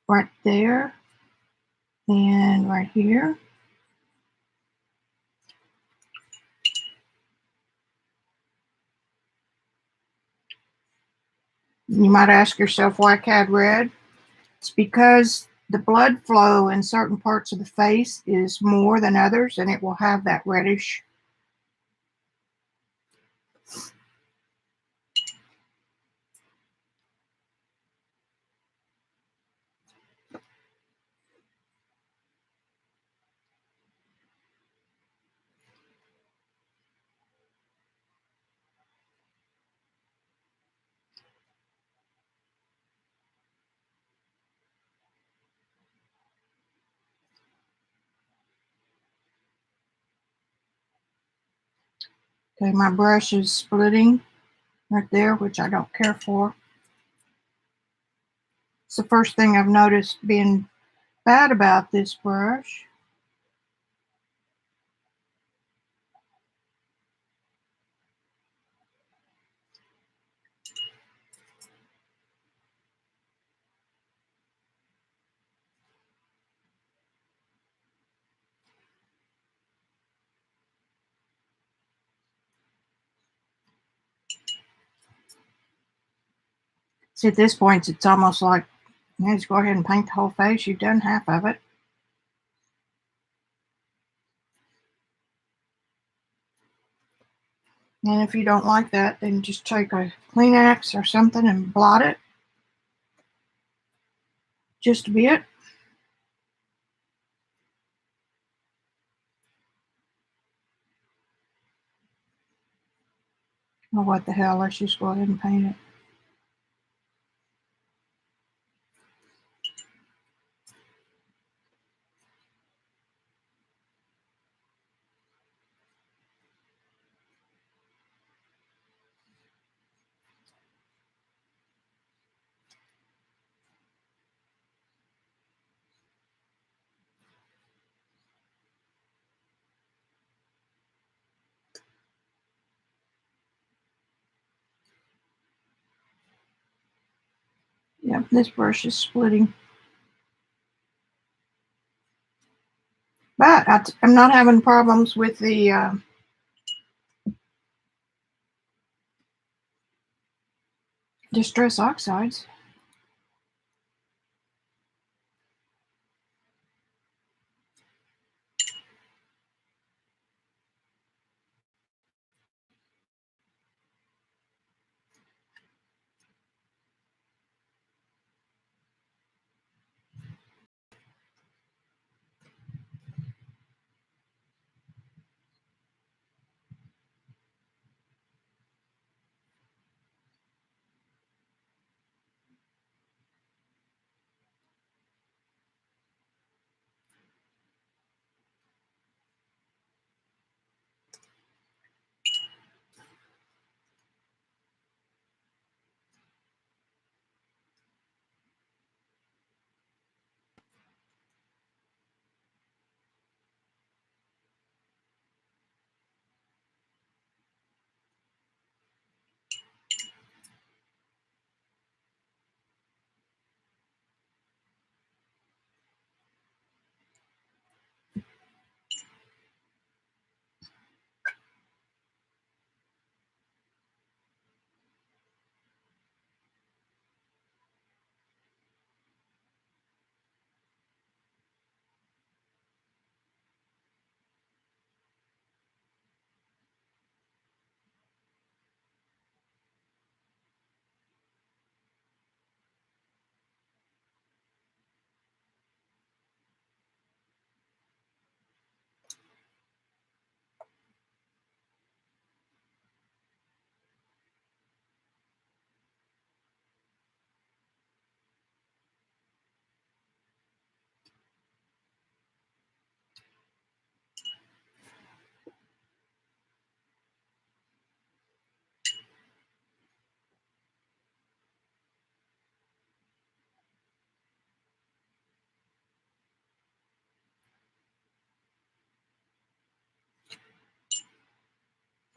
right there and right here. You might ask yourself why cad red? It's because the blood flow in certain parts of the face is more than others, and it will have that reddish. Okay, my brush is splitting right there, which I don't care for. It's the first thing I've noticed being bad about this brush. See, at this point, it's almost like, just go ahead and paint the whole face. You've done half of it. And if you don't like that, then just take a Kleenex or something and blot it just a bit. Oh, what the hell, let's just go ahead and paint it. Yep, this brush is splitting. But I'm not having problems with the Distress Oxides.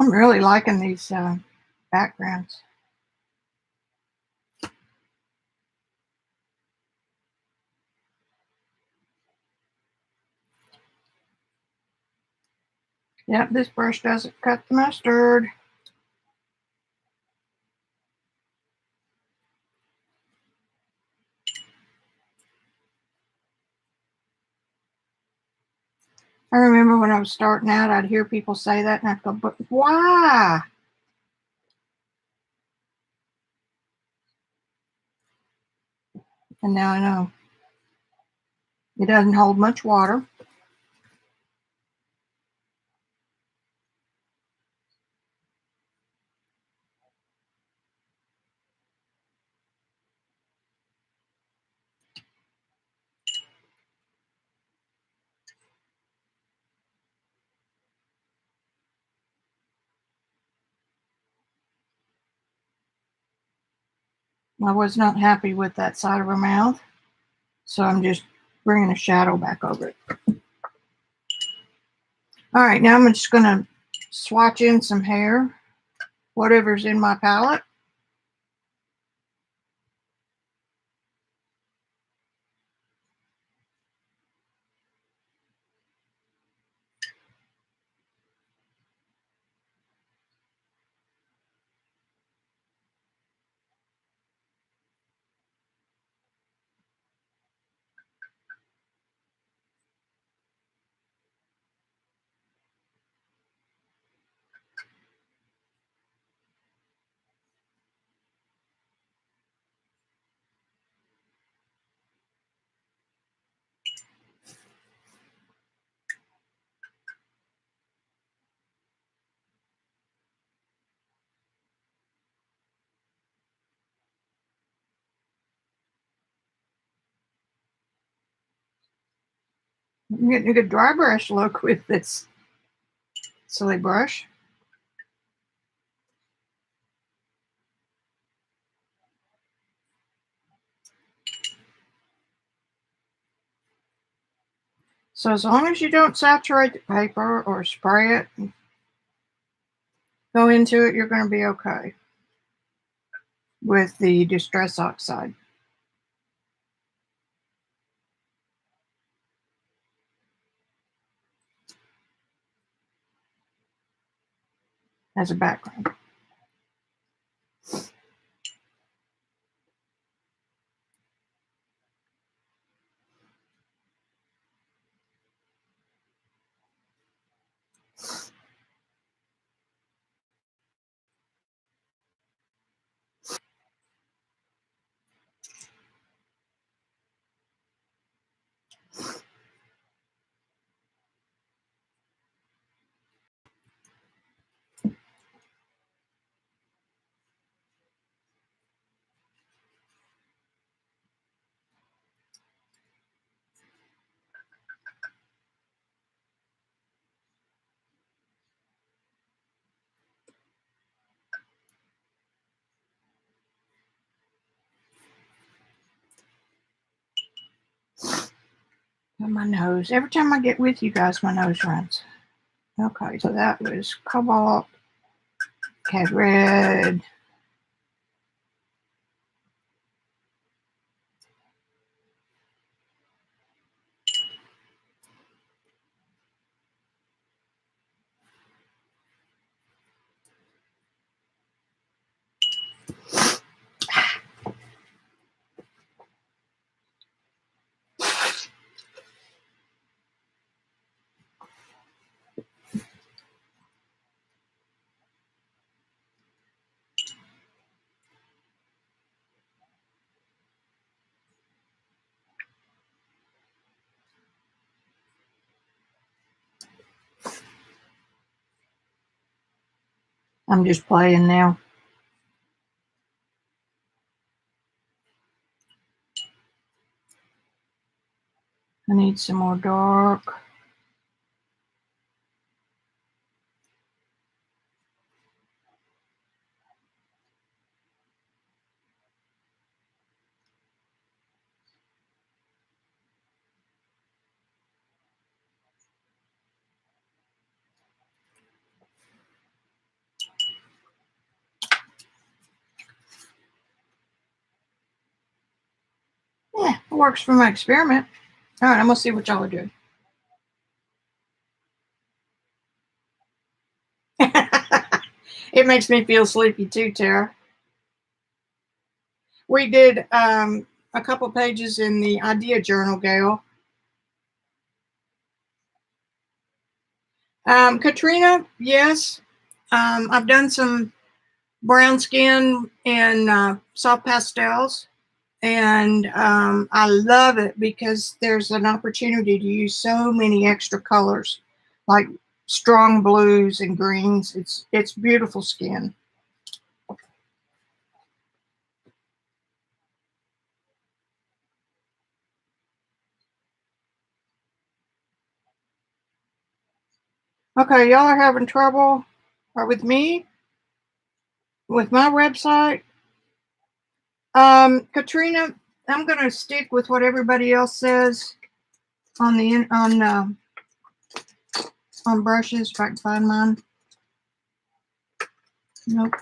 I'm really liking these backgrounds. Yep, this brush doesn't cut the mustard. I remember when I was starting out, I'd hear people say that, and I'd go, but why? And now I know. It doesn't hold much water. I was not happy with that side of her mouth, so I'm just bringing a shadow back over it. All right, now I'm just going to swatch in some hair, whatever's in my palette. I'm getting a good dry brush look with this silly brush. So as long as you don't saturate the paper or spray it, go into it, you're going to be okay with the Distress Oxide as a background. And my nose. Every time I get with you guys, my nose runs. Okay, so that was Cobalt, Cad Red. I'm just playing now. I need some more dark. works for my experiment. All right, I'm gonna see what y'all are doing. It makes me feel sleepy too, Tara. We did a couple pages in the idea journal, Gail. Katrina, yes. I've done some brown skin and soft pastels, and I love it because there's an opportunity to use so many extra colors, like strong blues and greens. It's beautiful skin. Okay, y'all are having trouble with me with my website. Katrina, I'm gonna stick with what everybody else says on the on brushes. If I can find mine. Nope.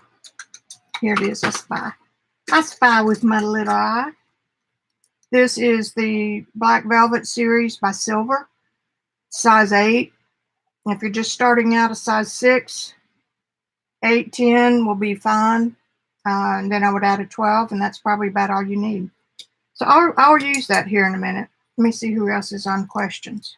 Here it is. I spy. I spy with my little eye. This is the Black Velvet series by Silver, size 8. If you're just starting out, a size 6, 8, 10 will be fine. And then I would add a 12, and that's probably about all you need. So I'll use that here in a minute. Let me see who else is on questions.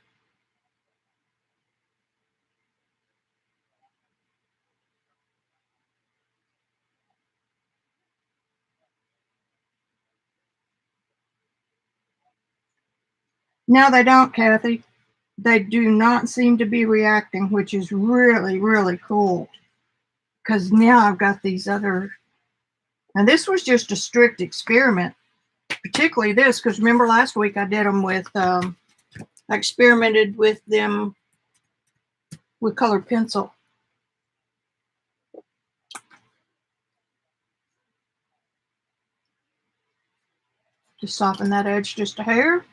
No, they don't, Kathy. They do not seem to be reacting, which is really, really cool. Because now I've got these other, and this was just a strict experiment, particularly this, because remember last week I did them with, I experimented with them with colored pencil. Just soften that edge just a hair.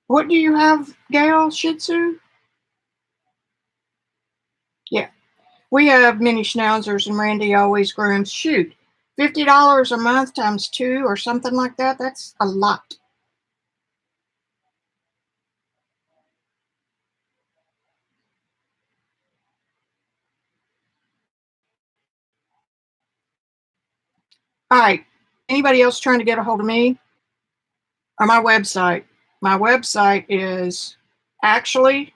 What do you have, Gail? Shih Tzu? Yeah. We have mini schnauzers, and Randy always grooms. Shoot, $50 a month times 2 or something like that. That's a lot. All right. Anybody else trying to get a hold of me or my website? My website is Axully.com.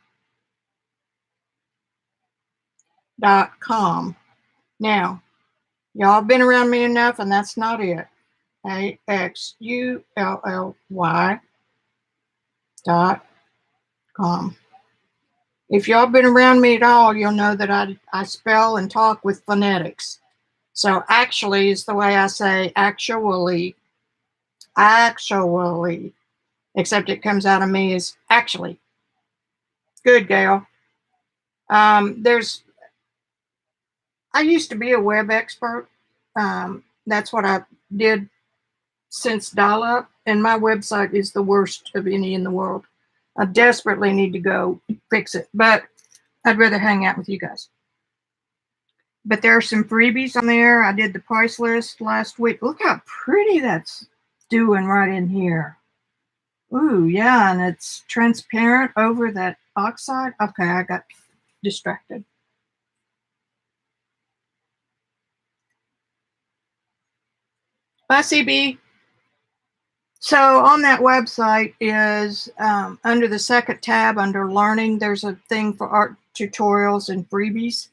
Now, y'all have been around me enough, and that's not it. Axully.com. If y'all been around me at all, you'll know that I spell and talk with phonetics. So actually is the way I say actually, except it comes out of me as actually. Good, Gail. I used to be a web expert. That's what I did since dial-up, and my website is the worst of any in the world. I desperately need to go fix it, but I'd rather hang out with you guys. But there are some freebies on there. I did the price list last week. Look how pretty that's doing right in here. Ooh, yeah, and it's transparent over that oxide. Okay, I got distracted. Bye, CB. So on that website is under the second tab under learning, there's a thing for art tutorials and freebies.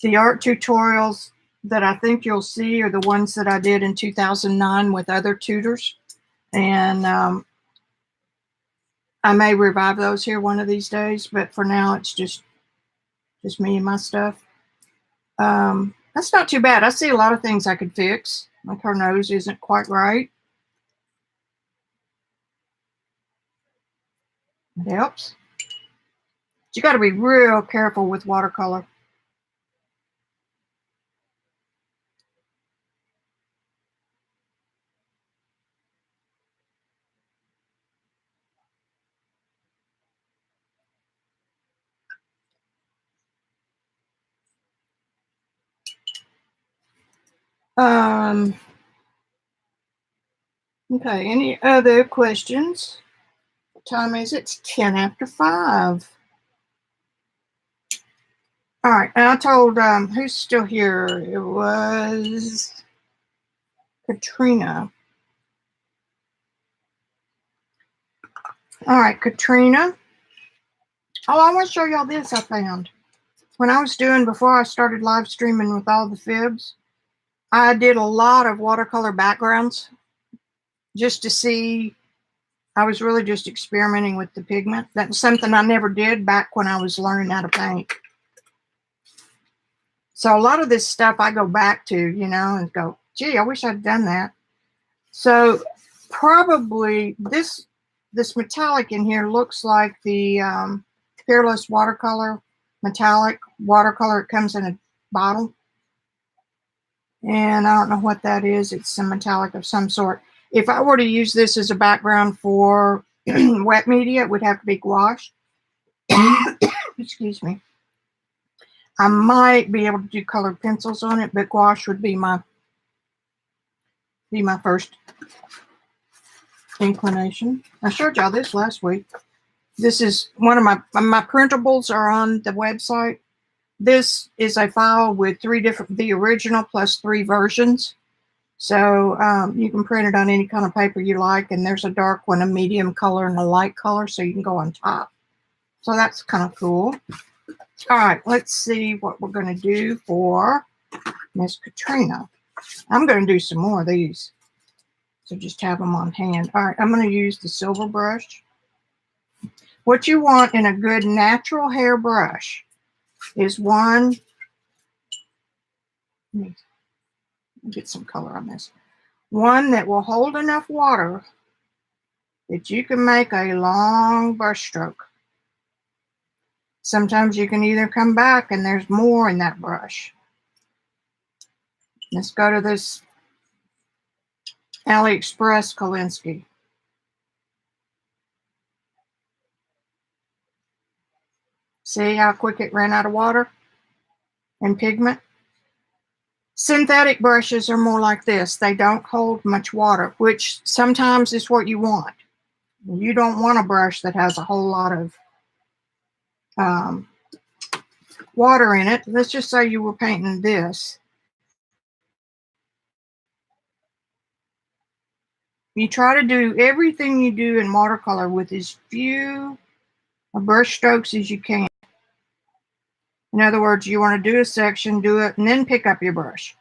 The art tutorials that I think you'll see are the ones that I did in 2009 with other tutors. And I may revive those here one of these days, but for now it's just me and my stuff. That's not too bad. I see a lot of things I could fix, like her nose isn't quite right. It helps. But you got to be real careful with watercolor. Okay, any other questions? What time is it? It's 10 after 5. All right, and I told, who's still here? It was Katrina. All right, Katrina. Oh, I want to show y'all this I found. When I was doing, before I started live streaming with all the fibs, I did a lot of watercolor backgrounds just to see. I was really just experimenting with the pigment. That was something I never did back when I was learning how to paint. So a lot of this stuff I go back to, you know, and go, gee, I wish I'd done that. So probably this metallic in here looks like the Fearless watercolor, metallic watercolor. It comes in a bottle. And I don't know what that is. It's some metallic of some sort. If I were to use this as a background for wet media, it would have to be gouache. Excuse me. I might be able to do colored pencils on it, but gouache would be my first inclination. I showed y'all this last week. This is one of my printables are on the website. This is a file with the original plus 3 versions. So you can print it on any kind of paper you like, and there's a dark one, a medium color, and a light color, so you can go on top. So that's kind of cool. All right, let's see what we're going to do for Miss Katrina. I'm going to do some more of these, so just have them on hand. All right, I'm going to use the silver brush. What you want in a good natural hair brush is one. Let me get some color on this. One that will hold enough water that you can make a long brush stroke. Sometimes you can either come back and there's more in that brush. Let's go to this AliExpress Kolinsky. See how quick it ran out of water and pigment? Synthetic brushes are more like this. They don't hold much water, which sometimes is what you want. You don't want a brush that has a whole lot of water in it. Let's just say you were painting this. You try to do everything you do in watercolor with as few brush strokes as you can. In other words, you want to do a section, do it, and then pick up your brush.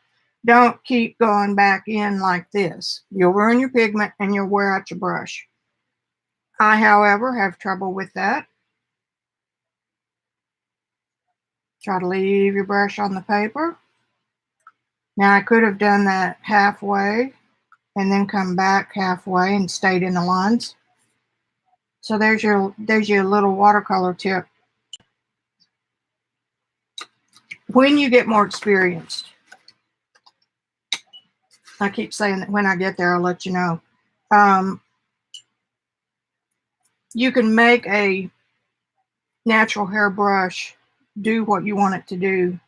Don't keep going back in like this. You'll ruin your pigment and you'll wear out your brush. I, however, have trouble with that. Try to leave your brush on the paper. Now, I could have done that halfway and then come back halfway and stayed in the lines. So there's your little watercolor tip. When you get more experienced, I keep saying that when I get there, I'll let you know. You can make a natural hair brush do what you want it to do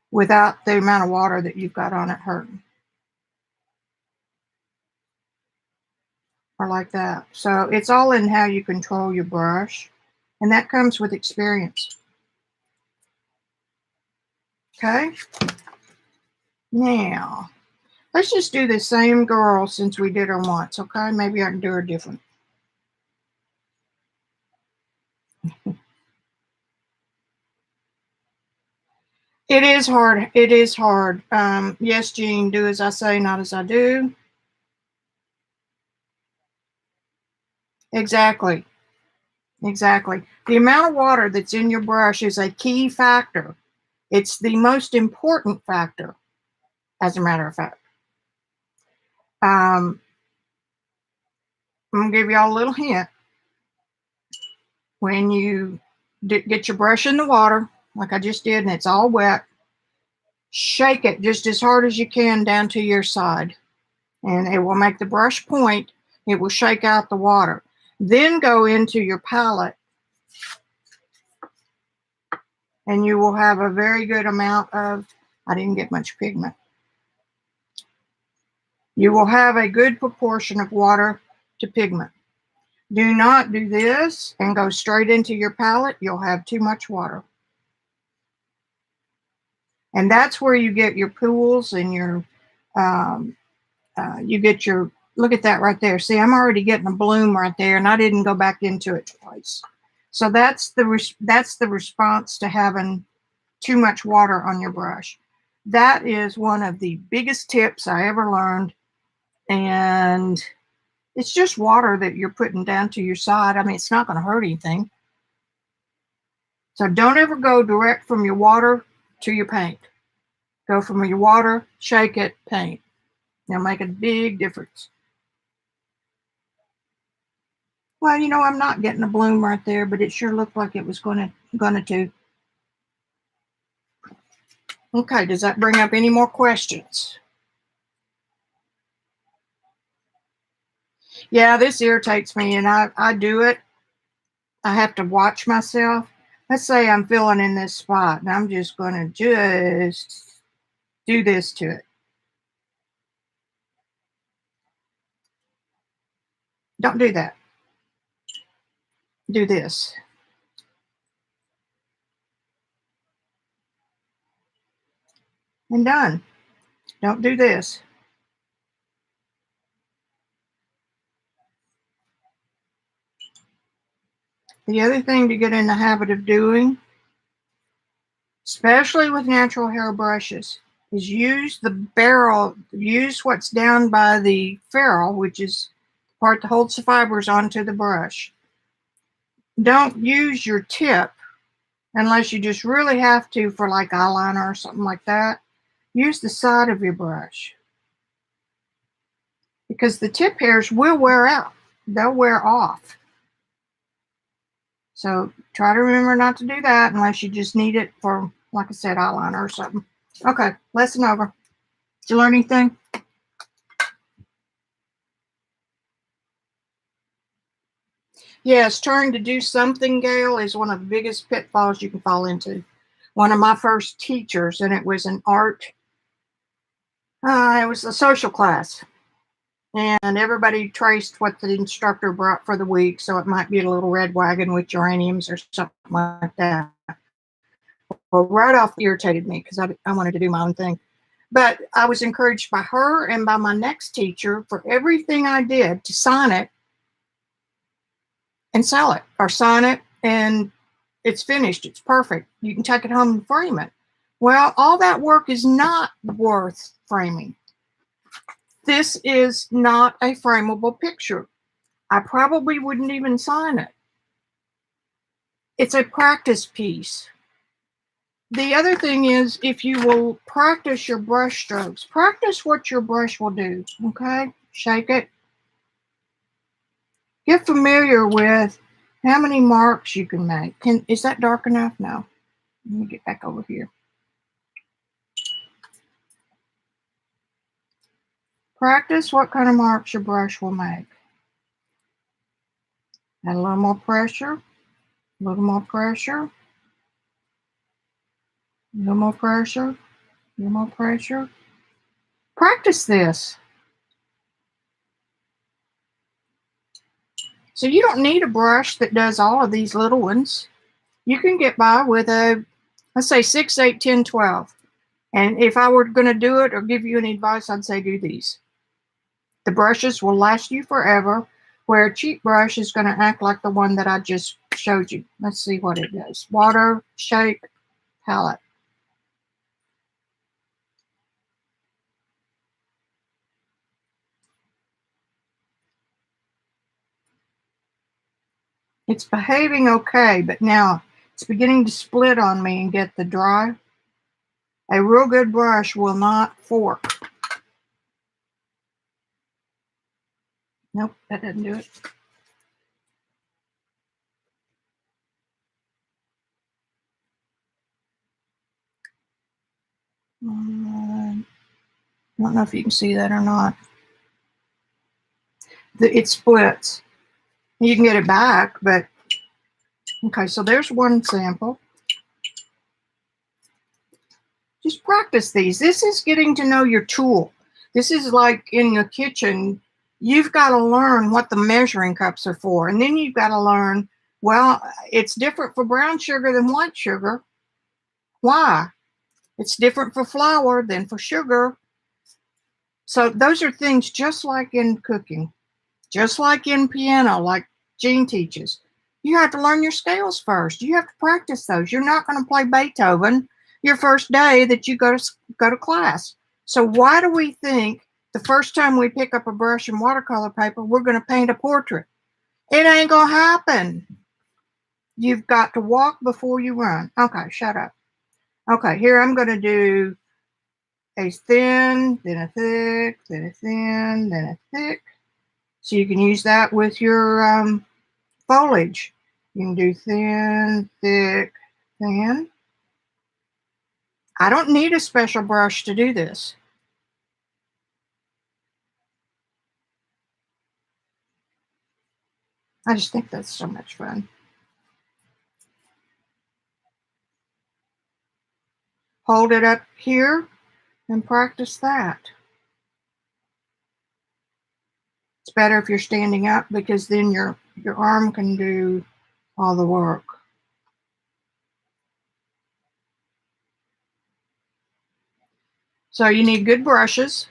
without the amount of water that you've got on it hurting. Or like that. So it's all in how you control your brush. And that comes with experience. Okay? Now, let's just do the same girl since we did her once, okay? Maybe I can do her different. It is hard. It is hard. Yes, Jean, do as I say, not as I do. Exactly. Exactly. The amount of water that's in your brush is a key factor. It's the most important factor, as a matter of fact. I'm going to give y'all a little hint. When you get your brush in the water, like I just did, and it's all wet, shake it just as hard as you can down to your side. And it will make the brush point. It will shake out the water. Then go into your palette, and you will have a very good amount of I didn't get much pigment. You will have a good proportion of water to pigment. Do not do this and go straight into your palette. You'll have too much water. And that's where you get your pools and your, you get your, look at that right there. See, I'm already getting a bloom right there, and I didn't go back into it twice. So that's the response to having too much water on your brush. That is one of the biggest tips I ever learned. And it's just water that you're putting down to your side. I mean, it's not going to hurt anything. So don't ever go direct from your water to your paint. Go from your water, shake it, paint. They'll make a big difference. Well, you know, I'm not getting a bloom right there, but it sure looked like it was gonna to. Okay, does that bring up any more questions? Yeah, this irritates me, and I do it. I have to watch myself. Let's say I'm filling in this spot, and I'm just gonna just do this to it. Don't do that. Do this. And done. Don't do this. The other thing to get in the habit of doing, especially with natural hair brushes, is use the barrel, use what's down by the ferrule, which is the part that holds the fibers onto the brush. Don't use your tip unless you just really have to for like eyeliner or something like that. Use the side of your brush, because the tip hairs will wear out. They'll wear off. So try to remember not to do that unless you just need it for, like I said, eyeliner or something. Okay, lesson over. Did you learn anything? Yes, trying to do something, Gail, is one of the biggest pitfalls you can fall into. One of my first teachers, and it was an art, it was a social class. And everybody traced what the instructor brought for the week. So it might be a little red wagon with geraniums or something like that. Well, right off, irritated me because I wanted to do my own thing. But I was encouraged by her and by my next teacher for everything I did to sign it and sell it, or sign it and it's finished. It's perfect. You can take it home and frame it. Well, all that work is not worth framing. This is not a frameable picture. I probably wouldn't even sign it. It's a practice piece. The other thing is, if you will practice your brush strokes, practice what your brush will do, okay? Shake it. Get familiar with how many marks you can make. Is that dark enough? No. Let me get back over here. Practice what kind of marks your brush will make. Add a little more pressure, a little more pressure, a little more pressure, a little more pressure. Practice this. So you don't need a brush that does all of these little ones. You can get by with a, let's say 6, 8, 10, 12. And if I were going to do it or give you any advice, I'd say do these. The brushes will last you forever, where a cheap brush is going to act like the one that I just showed you. Let's see what it does. Water, shake, palette. It's behaving okay, but now it's beginning to split on me and get the dry. A real good brush will not fork. Nope, that doesn't do it. I don't know if you can see that or not. It splits. You can get it back, but okay, so there's one sample. Just practice these. This is getting to know your tool. This is like in the kitchen. You've got to learn what the measuring cups are for. And then you've got to learn, well, it's different for brown sugar than white sugar. Why? It's different for flour than for sugar. So those are things just like in cooking, just like in piano, like Jean teaches. You have to learn your scales first. You have to practice those. You're not going to play Beethoven your first day that you go to class. So why do we think the first time we pick up a brush and watercolor paper, we're going to paint a portrait? It ain't going to happen. You've got to walk before you run. Okay, shut up. Okay, here I'm going to do a thin, then a thick, then a thin, then a thick. So you can use that with your foliage. You can do thin, thick, thin. I don't need a special brush to do this. I just think that's so much fun. Hold it up here and practice that. It's better if you're standing up because then your arm can do all the work. So you need good brushes.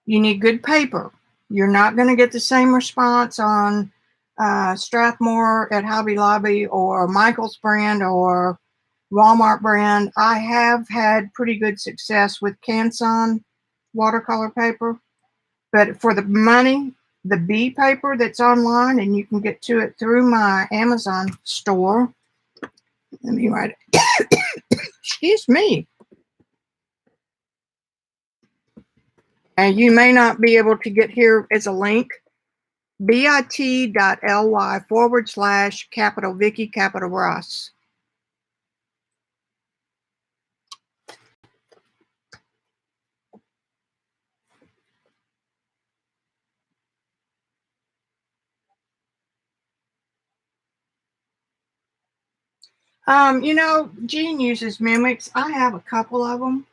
You need good paper. You're not going to get the same response on Strathmore at Hobby Lobby or Michael's brand or Walmart brand. I have had pretty good success with Canson watercolor paper, but for the money, the B paper that's online, and you can get to it through my Amazon store. Let me write it. Excuse me. And you may not be able to get here as a link. bit.ly/capital Vicki capital Ross. Jean uses mimics. I have a couple of them,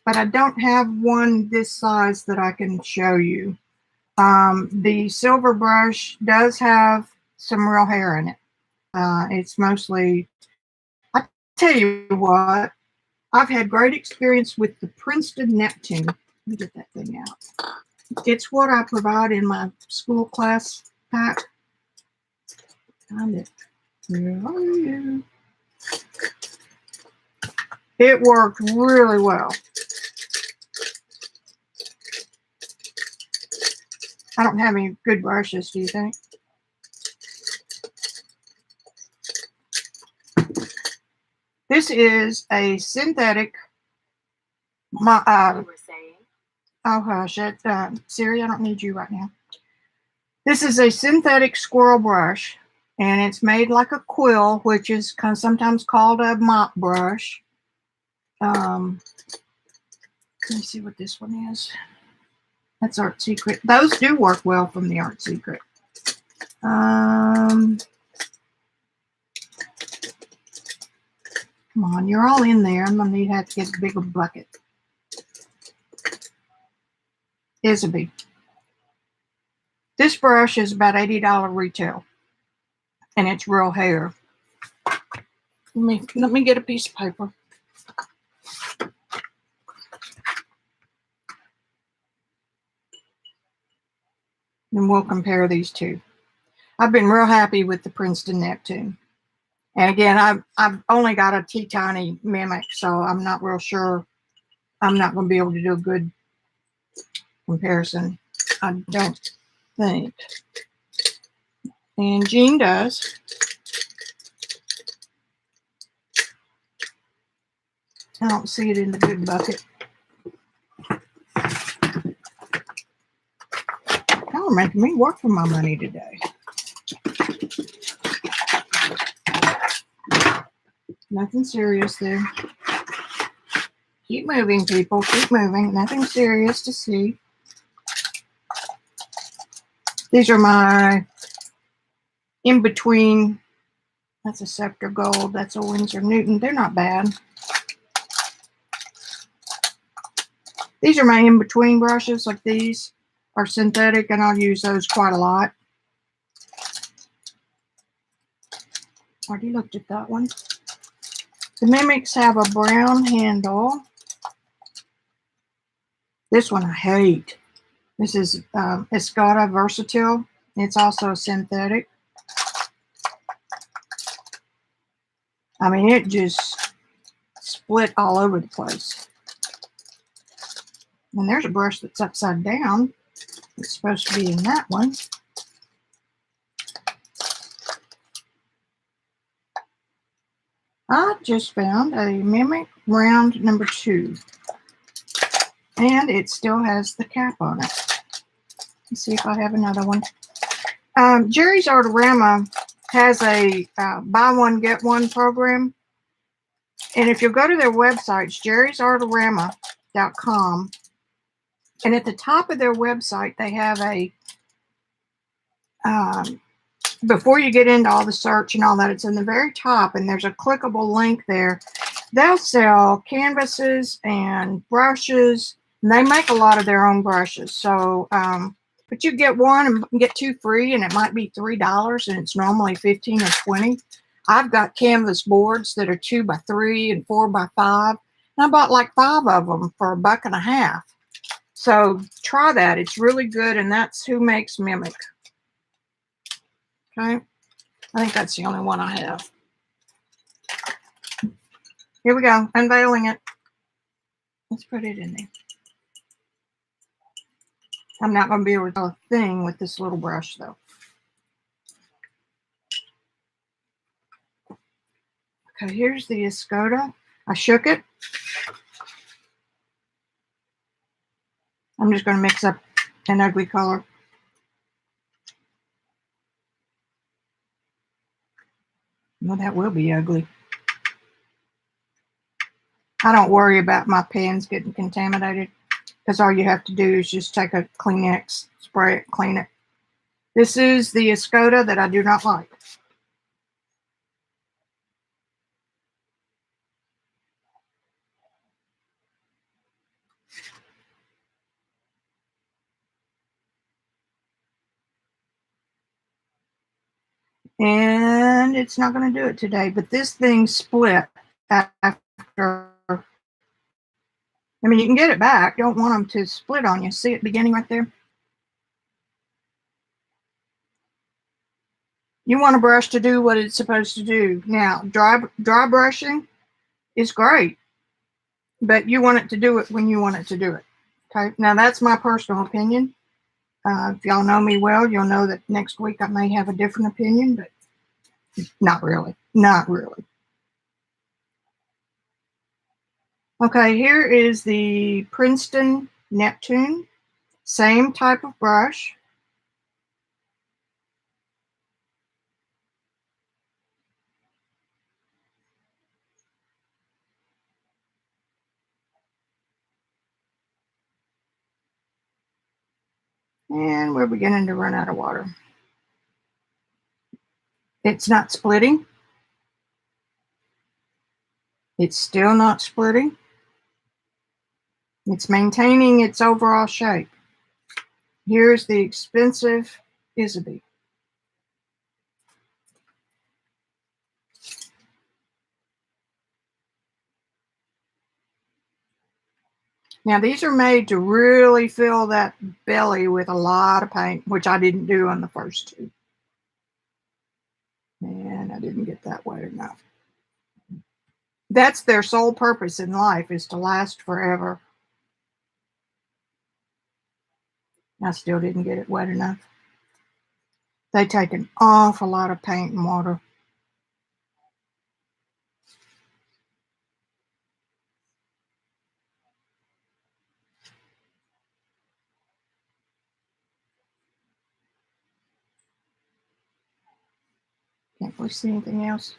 but I don't have one this size that I can show you. The silver brush does have some real hair in it. It's mostly, I tell you what, I've had great experience with the Princeton Neptune. Let me get that thing out. It's what I provide in my school class pack. Find it. Where are you? It worked really well. I don't have any good brushes, do you think? This is a synthetic. Oh hush, Siri, I don't need you right now. This is a synthetic squirrel brush, and it's made like a quill, which is sometimes called a mop brush. Let me see what this one is. That's Art Secret. Those do work well from the Art Secret. Come on, you're all in there. I'm going to have to get a bigger bucket. Isabie. This brush is about $80 retail, and it's real hair. Let me get a piece of paper. And we'll compare these two. I've been real happy with the Princeton Neptune. And again, I've only got a teeny mimic, so I'm not real sure. I'm not going to be able to do a good comparison, I don't think. And Jean does. I don't see it in the big bucket. Y'all are making me work for my money today. Nothing serious there. Keep moving, people. Keep moving. Nothing serious to see. These are my in-between. That's a Scepter Gold. That's a Winsor Newton. They're not bad. These are my in-between brushes. Like these are synthetic, and I'll use those quite a lot. Already looked at that one. The Mimics have a brown handle. This one I hate. This is Escada Versatile. It's also synthetic. I mean, it just split all over the place. And there's a brush that's upside down. It's supposed to be in that one. I just found a Mimic round number 2. And it still has the cap on it. Let's see if I have another one. Jerry's Artorama has a buy one, get one program. And if you go to their website, it's jerrysartorama.com. And at the top of their website, they have a, before you get into all the search and all that, it's in the very top, and there's a clickable link there. They'll sell canvases and brushes, and they make a lot of their own brushes. So, but you get one and get 2 free, and it might be $3, and it's normally 15 or 20. I've got canvas boards that are 2 by 3 and 4 by 5. And I bought like 5 of them for $1.50. So try that. It's really good, and that's who makes Mimic. Okay. I think that's the only one I have. Here we go. Unveiling it. Let's put it in there. I'm not going to be able to do a thing with this little brush, though. Okay, here's the Escoda. I shook it. I'm just going to mix up an ugly color. Well, that will be ugly. I don't worry about my pens getting contaminated, because all you have to do is just take a Kleenex, spray it, clean it. This is the Escoda that I do not like. And it's not going to do it today, but this thing split after. I mean, you can get it back. Don't want them to split on you. See it beginning right there? You want a brush to do what it's supposed to do. Now, dry brushing is great, but you want it to do it when you want it to do it. Okay. Now, that's my personal opinion. If y'all know me well, you'll know that next week I may have a different opinion, but not really. Not really. Okay, here is the Princeton Neptune. Same type of brush. And we're beginning to run out of water. It's not splitting. It's still not splitting. It's maintaining its overall shape. Here's the expensive Isaby. Now these are made to really fill that belly with a lot of paint, which I didn't do on the first 2. And I didn't get that wet enough. That's their sole purpose in life, is to last forever. I still didn't get it wet enough. They take an awful lot of paint and water. Can't really see anything else.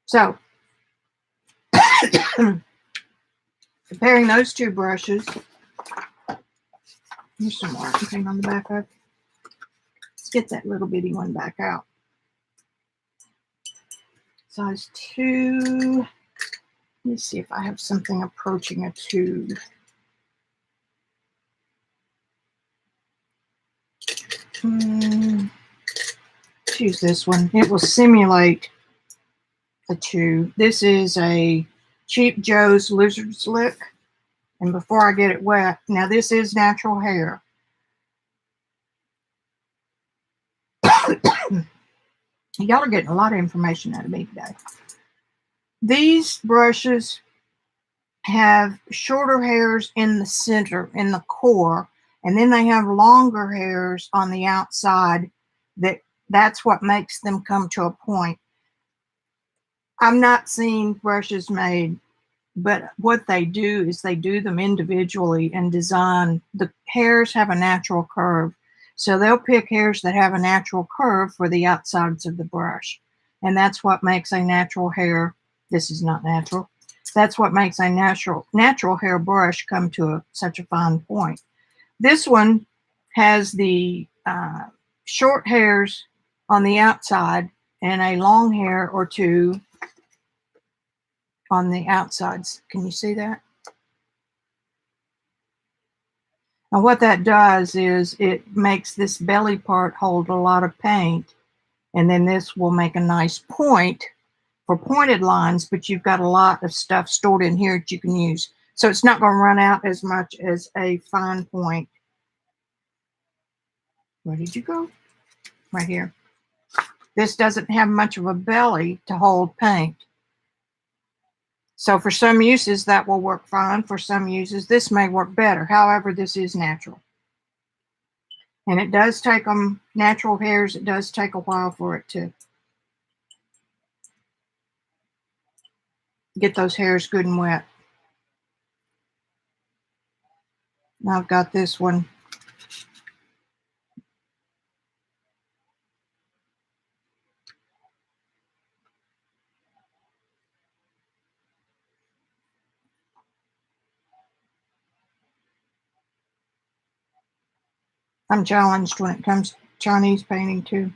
So, comparing those 2 brushes, here's some more paint on the back of. Let's get that little bitty one back out. Size 2. Let me see if I have something approaching a tube. Choose this one. It will simulate the tube. This is a Cheap Joe's Lizard's Lick. And before I get it wet, now this is natural hair. Y'all are getting a lot of information out of me today. These brushes have shorter hairs in the center, in the core, and then they have longer hairs on the outside. That's what makes them come to a point. I'm not seeing brushes made, but what they do is they do them individually and design. The hairs have a natural curve. So they'll pick hairs that have a natural curve for the outsides of the brush. And that's what makes a natural hair. This is not natural. That's what makes a natural hair brush come to such a fine point. This one has the short hairs on the outside and a long hair or two on the outsides. Can you see that? And what that does is it makes this belly part hold a lot of paint, and then this will make a nice point for pointed lines, but you've got a lot of stuff stored in here that you can use. So it's not going to run out as much as a fine point. Where did you go? Right here. This doesn't have much of a belly to hold paint. So for some uses that will work fine. For some uses this may work better. However, this is natural. And it does take them, natural hairs, it does take a while for it to get those hairs good and wet. Now I've got this one. I'm challenged when it comes to Chinese painting too.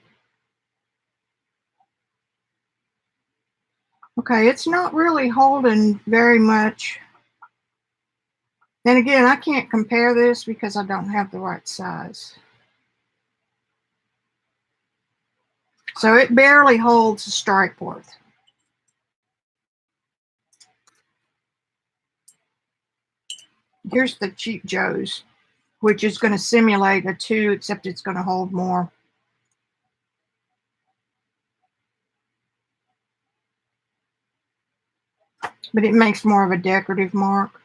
Okay, it's not really holding very much. And again, I can't compare this because I don't have the right size. So it barely holds a stripe worth. Here's the Cheap Joe's, which is going to simulate a 2, except it's going to hold more. But it makes more of a decorative mark.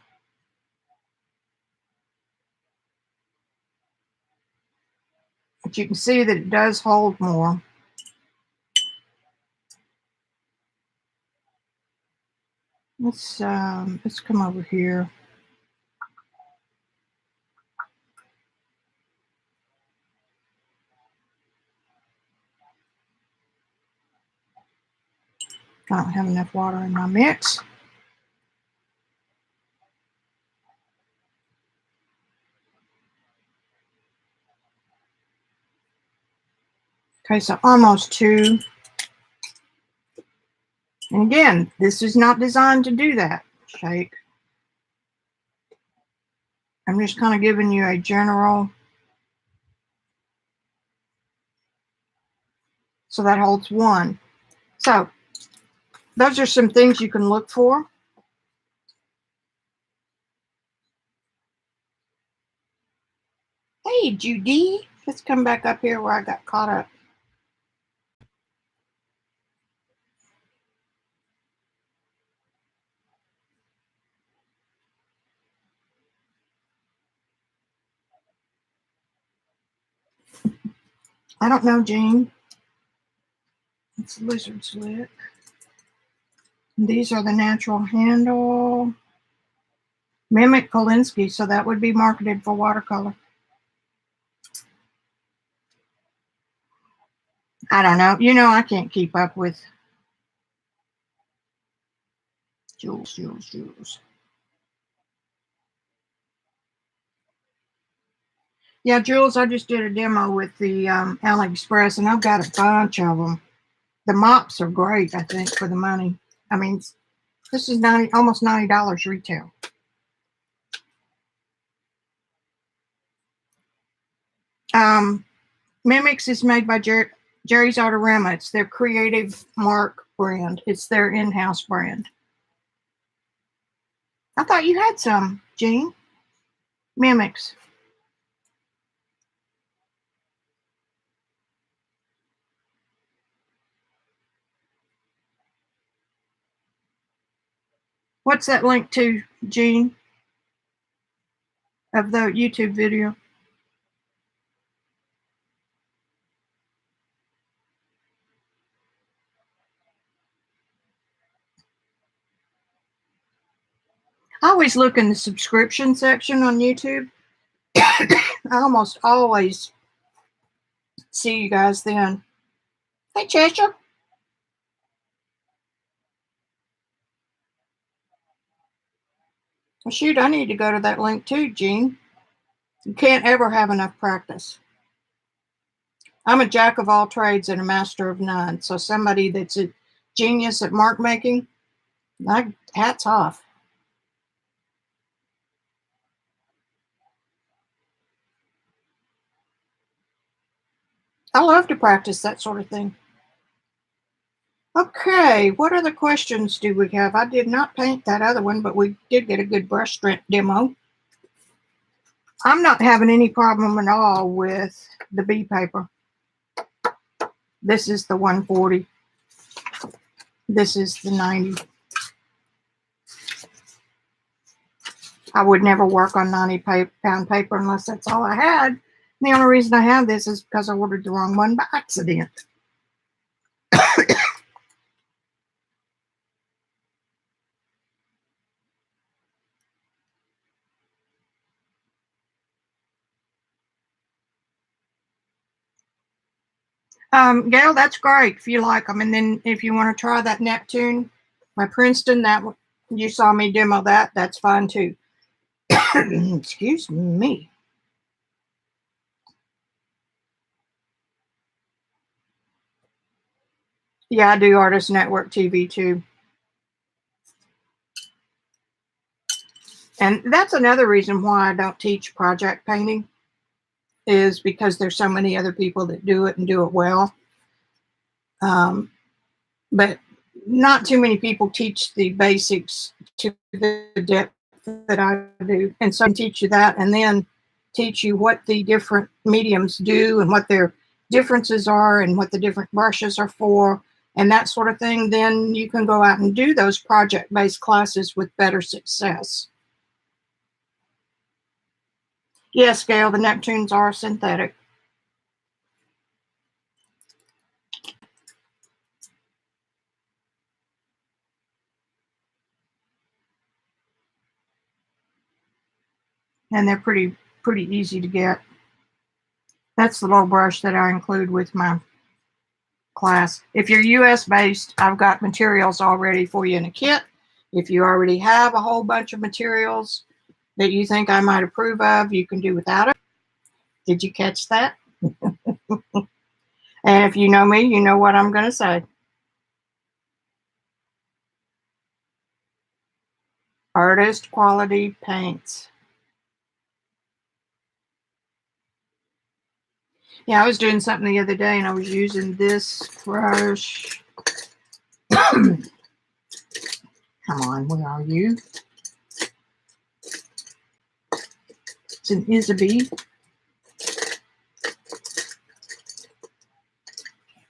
But you can see that it does hold more. Let's come over here. I don't have enough water in my mix. Okay, so almost 2. And again, this is not designed to do that. Shake. I'm just kind of giving you a general. So that holds 1. So those are some things you can look for. Hey, Judy. Let's come back up here where I got caught up. I don't know, Jean. It's Lizard's Lick. These are the natural handle. Mimic Kolinsky, so that would be marketed for watercolor. I don't know. You know, I can't keep up with Jules. Yeah, Jules, I just did a demo with the AliExpress, and I've got a bunch of them. The mops are great, I think, for the money. I mean, This is almost $90 retail. Mimics is made by Jerry's Autorama. It's their Creative Mark brand. It's their in-house brand. I thought you had some, Jean. Mimics. What's that link to, Jean, of the YouTube video? I always look in the subscription section on YouTube. I almost always see you guys then. Hey, Cheshire. Well, shoot, I need to go to that link too, Jean. You can't ever have enough practice. I'm a jack of all trades and a master of none. So somebody that's a genius at mark making, hats off. I love to practice that sort of thing. Okay, what other questions do we have? I did not paint that other one, but we did get a good brush strength demo. I'm not having any problem at all with the B paper. This is the 140. This is the 90. I would never work on 90-pound paper unless that's all I had. And the only reason I have this is because I ordered the wrong one by accident. Gail, that's great if you like them. And then if you want to try that Neptune by Princeton, that you saw me demo that, that's fine too. Excuse me. Yeah, I do Artist Network TV too. And that's another reason why I don't teach project painting, is because there's so many other people that do it and do it well. But not too many people teach the basics to the depth that I do. And so I can teach you that and then teach you what the different mediums do and what their differences are and what the different brushes are for and that sort of thing. Then you can go out and do those project-based classes with better success. Yes, Gail, the Neptunes are synthetic. And they're pretty easy to get. That's the little brush that I include with my class. If you're US based, I've got materials already for you in a kit. If you already have a whole bunch of materials that you think I might approve of, you can do without it. Did you catch that? And if you know me, you know what I'm going to say. Artist quality paints. Yeah, I was doing something the other day and I was using this brush. Come on, where are you? It's an Isaby.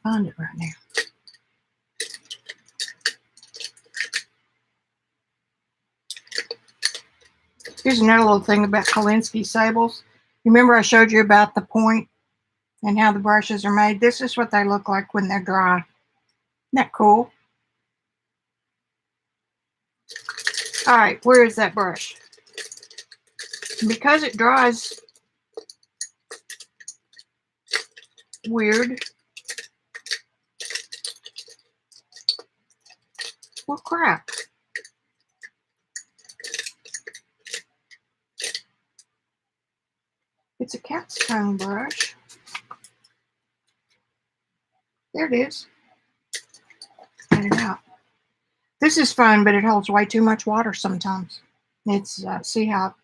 Find it right now. Here's another little thing about Kolinsky sables. You remember I showed you about the point and how the brushes are made? This is what they look like when they're dry. Isn't that cool? All right, where is that brush? Because it dries weird. Well, crap. It's a cat's tongue brush. There it is. Get it out. This is fun, but it holds way too much water sometimes. It's, see how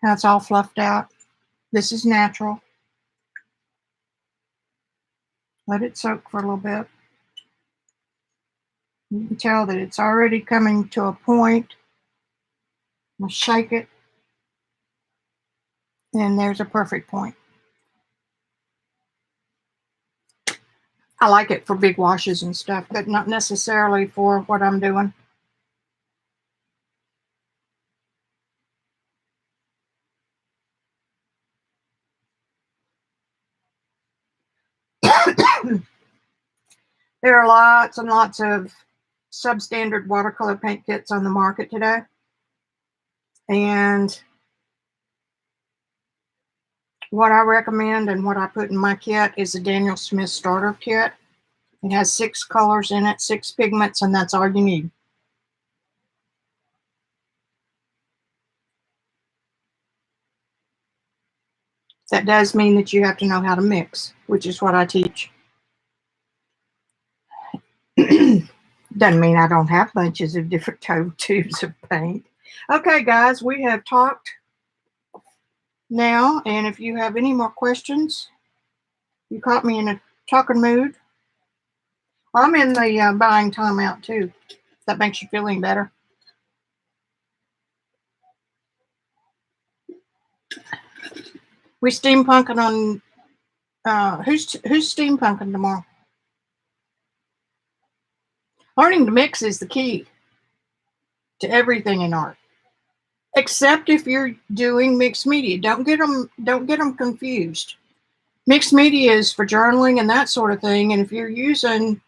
it's all fluffed out? This is natural. Let it soak for a little bit. You can tell that it's already coming to a point. I'm going to shake it. And there's a perfect point. I like it for big washes and stuff, but not necessarily for what I'm doing. There are lots and lots of substandard watercolor paint kits on the market today. And what I recommend and what I put in my kit is a Daniel Smith starter kit. It has 6 colors in it, 6 pigments, and that's all you need. That does mean that you have to know how to mix, which is what I teach. Doesn't mean I don't have bunches of different tubes of paint. Okay, guys, we have talked now, and if you have any more questions, you caught me in a talking mood. I'm in the buying timeout too. If that makes you feel any better. We steampunking on. Who's steampunking tomorrow? Learning to mix is the key to everything in art, except if you're doing mixed media. Don't get them confused. Mixed media is for journaling and that sort of thing. And if you're using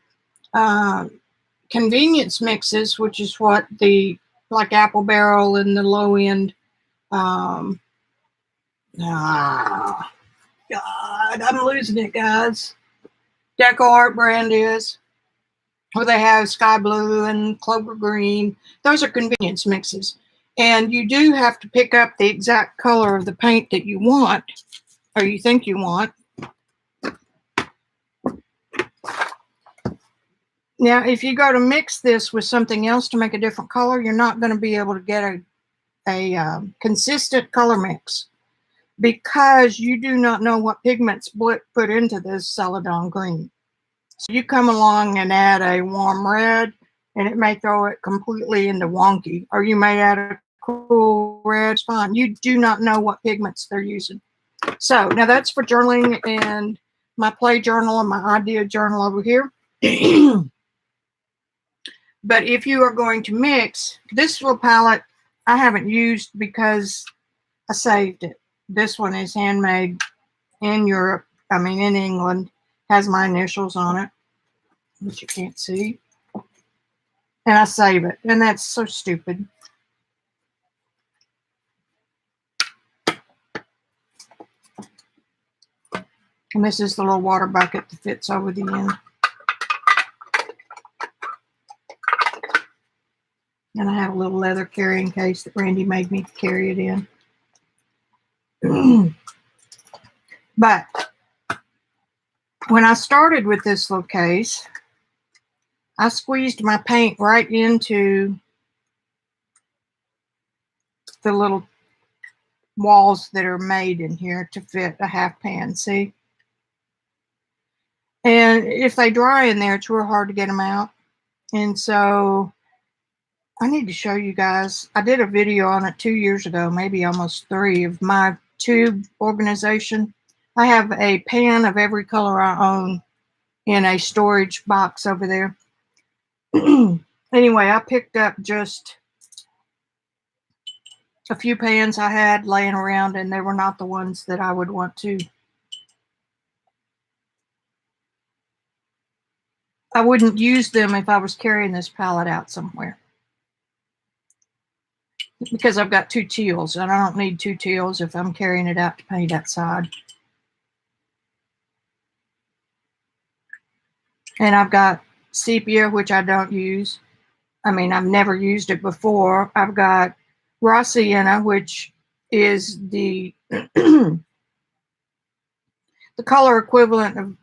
convenience mixes, which is what like Apple Barrel and the low end. God, I'm losing it, guys. Deco Art brand is, where they have sky blue and clover green. Those are convenience mixes. And you do have to pick up the exact color of the paint that you want, or you think you want. Now, if you go to mix this with something else to make a different color, you're not going to be able to get a consistent color mix, because you do not know what pigments put into this celadon green. So you come along and add a warm red, and it may throw it completely into wonky, or you may add a cool red. It's fine. You do not know what pigments they're using. So now that's for journaling and my play journal and my idea journal over here. But if you are going to mix, this little palette I haven't used because I saved it. This one is handmade in Europe, in England, has my initials on it, which you can't see. And I save it, and that's so stupid. And this is the little water bucket that fits over the end. And I have a little leather carrying case that Randy made me carry it in. But when I started with this little case, I squeezed my paint right into the little walls that are made in here to fit a half pan, see? And if they dry in there, it's real hard to get them out. And so I need to show you guys. I did a video on it 2 years ago, maybe almost 3, of my tube organization. I have a pan of every color I own in a storage box over there. Anyway, I picked up just a few pans I had laying around, and they were not the ones that I would want to. I wouldn't use them if I was carrying this palette out somewhere, because I've got 2 teals, and I don't need 2 teals if I'm carrying it out to paint outside. And I've got sepia, which I don't use. I've never used it before. I've got raw sienna, which is the the color equivalent of,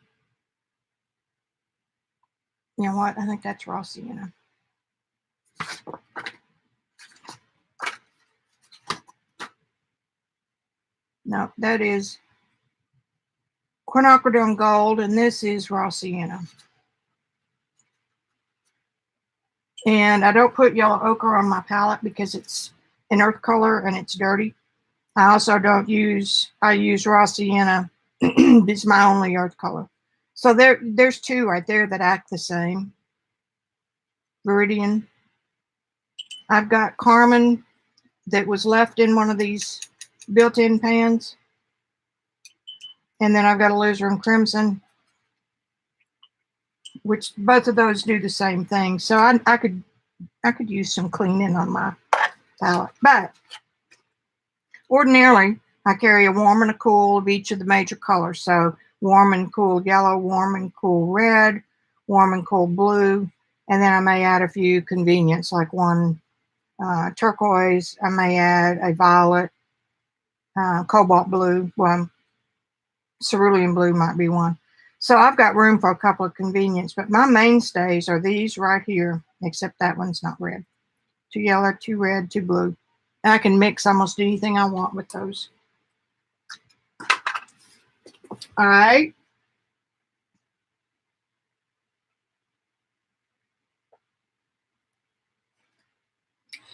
you know what, I think that's raw sienna. No, that is quinacridone gold, and this is raw sienna. And I don't put yellow ochre on my palette because it's an earth color and it's dirty. I also don't use, I use raw sienna. It's my only earth color. So there's two right there that act the same. Viridian. I've got Carmine that was left in one of these built-in pans. And then I've got Alizarin Crimson, which both of those do the same thing. So I could use some cleaning on my palette. But ordinarily, I carry a warm and a cool of each of the major colors. So warm and cool yellow, warm and cool red, warm and cool blue. And then I may add a few convenience, like one turquoise. I may add a violet, cobalt blue. Well, cerulean blue might be one. So I've got room for a couple of convenience, but my mainstays are these right here, except that one's not red. 2 yellow, 2 red, 2 blue. And I can mix almost anything I want with those. All right.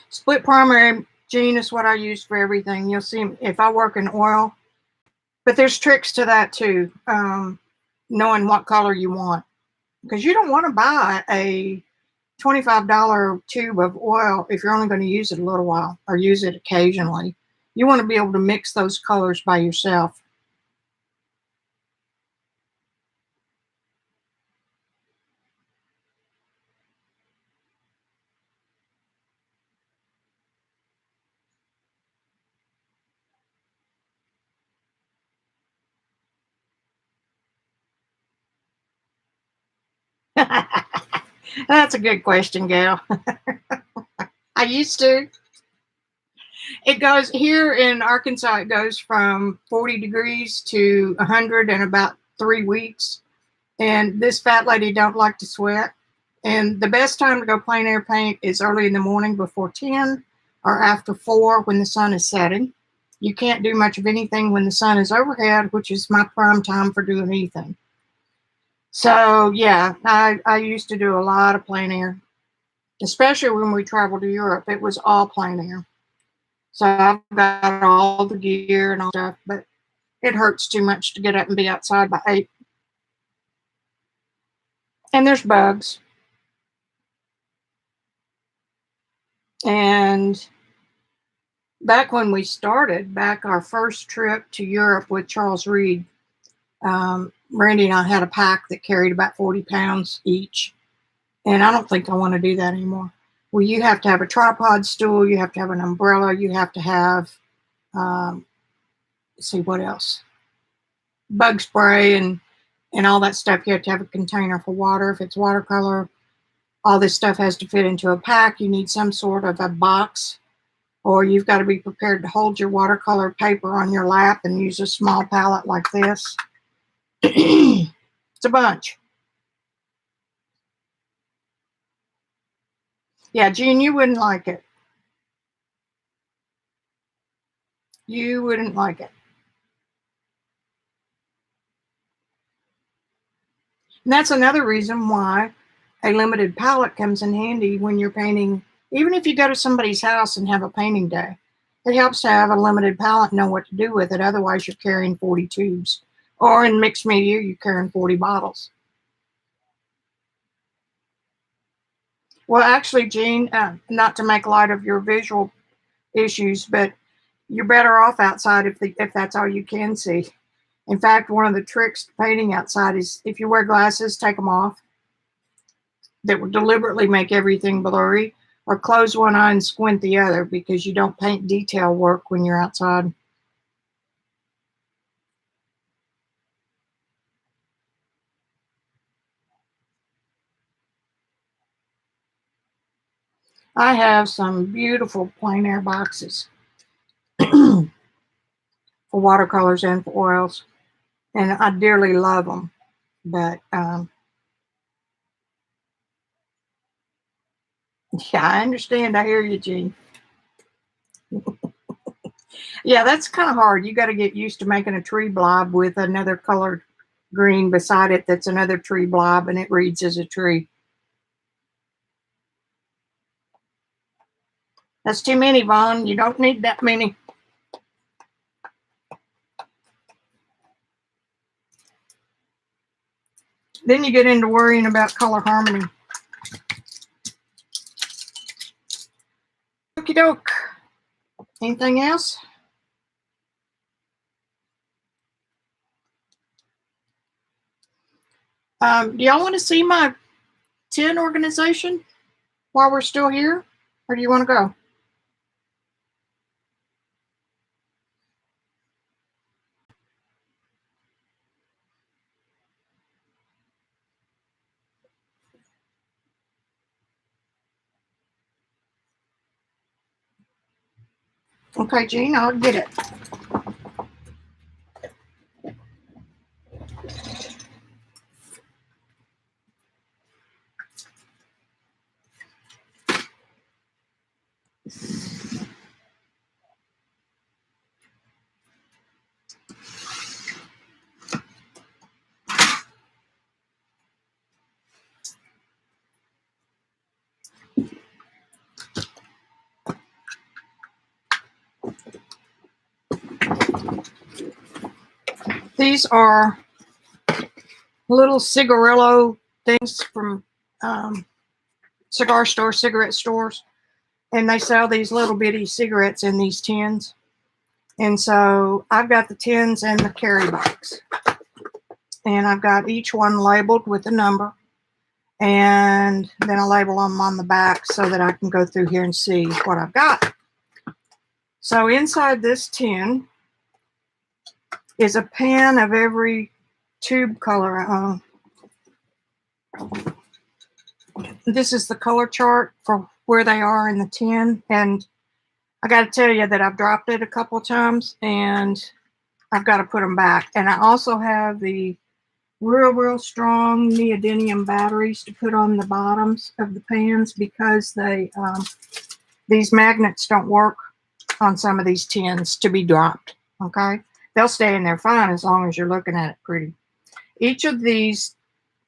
Split primary, Jean, is what I use for everything. You'll see if I work in oil, but there's tricks to that too. Knowing what color you want, because you don't want to buy a $25 tube of oil if you're only going to use it a little while or use it occasionally. You want to be able to mix those colors by yourself. That's a good question, Gail. I used to. It goes here in Arkansas, it goes from 40 degrees to 100 in about 3 weeks. And this fat lady don't like to sweat. And the best time to go plein air paint is early in the morning before 10 or after 4 when the sun is setting. You can't do much of anything when the sun is overhead, which is my prime time for doing anything. So yeah, I used to do a lot of plein air, especially when we traveled to Europe. It was all plein air. So I've got all the gear and all stuff, but it hurts too much to get up and be outside by 8. And there's bugs. And back when we started, back our first trip to Europe with Charles Reed, Randy and I had a pack that carried about 40 pounds each. And I don't think I want to do that anymore. Well, you have to have a tripod stool, you have to have an umbrella, you have to have, let's see what else, bug spray and all that stuff. You have to have a container for water if it's watercolor. All this stuff has to fit into a pack. You need some sort of a box, or you've got to be prepared to hold your watercolor paper on your lap and use a small palette like this. It's a bunch. Yeah, Jean, you wouldn't like it. You wouldn't like it. And that's another reason why a limited palette comes in handy when you're painting. Even if you go to somebody's house and have a painting day, it helps to have a limited palette and know what to do with it. Otherwise, you're carrying 40 tubes. Or in mixed media, you're carrying 40 bottles. Well, actually, Jean, not to make light of your visual issues, but you're better off outside if that's all you can see. In fact, one of the tricks to painting outside is if you wear glasses, take them off. That will deliberately make everything blurry, or close one eye and squint the other, because you don't paint detail work when you're outside. I have some beautiful plein air boxes for watercolors and for oils, and I dearly love them. But Yeah, I understand. I hear you, Jean. Yeah, that's kind of hard. You got to get used to making a tree blob with another colored green beside it that's another tree blob, and it reads as a tree. That's too many, Vaughn. You don't need that many. Then you get into worrying about color harmony. Okie doke. Anything else? Do y'all want to see my tin organization while we're still here? Or do you want to go? Okay, Jean, I'll get it. These are little cigarillo things from cigar stores, cigarette stores, and they sell these little bitty cigarettes in these tins. And so I've got the tins and the carry box, and I've got each one labeled with a number, and then I label them on the back so that I can go through here and see what I've got. So inside this tin is a pan of every tube color I own. This is the color chart for where they are in the tin, and I got to tell you that I've dropped it a couple of times and I've got to put them back. And I also have the real strong neodymium batteries to put on the bottoms of the pans because they these magnets don't work on some of these tins to be dropped. Okay, they'll stay in there fine as long as you're looking at it pretty. Each of these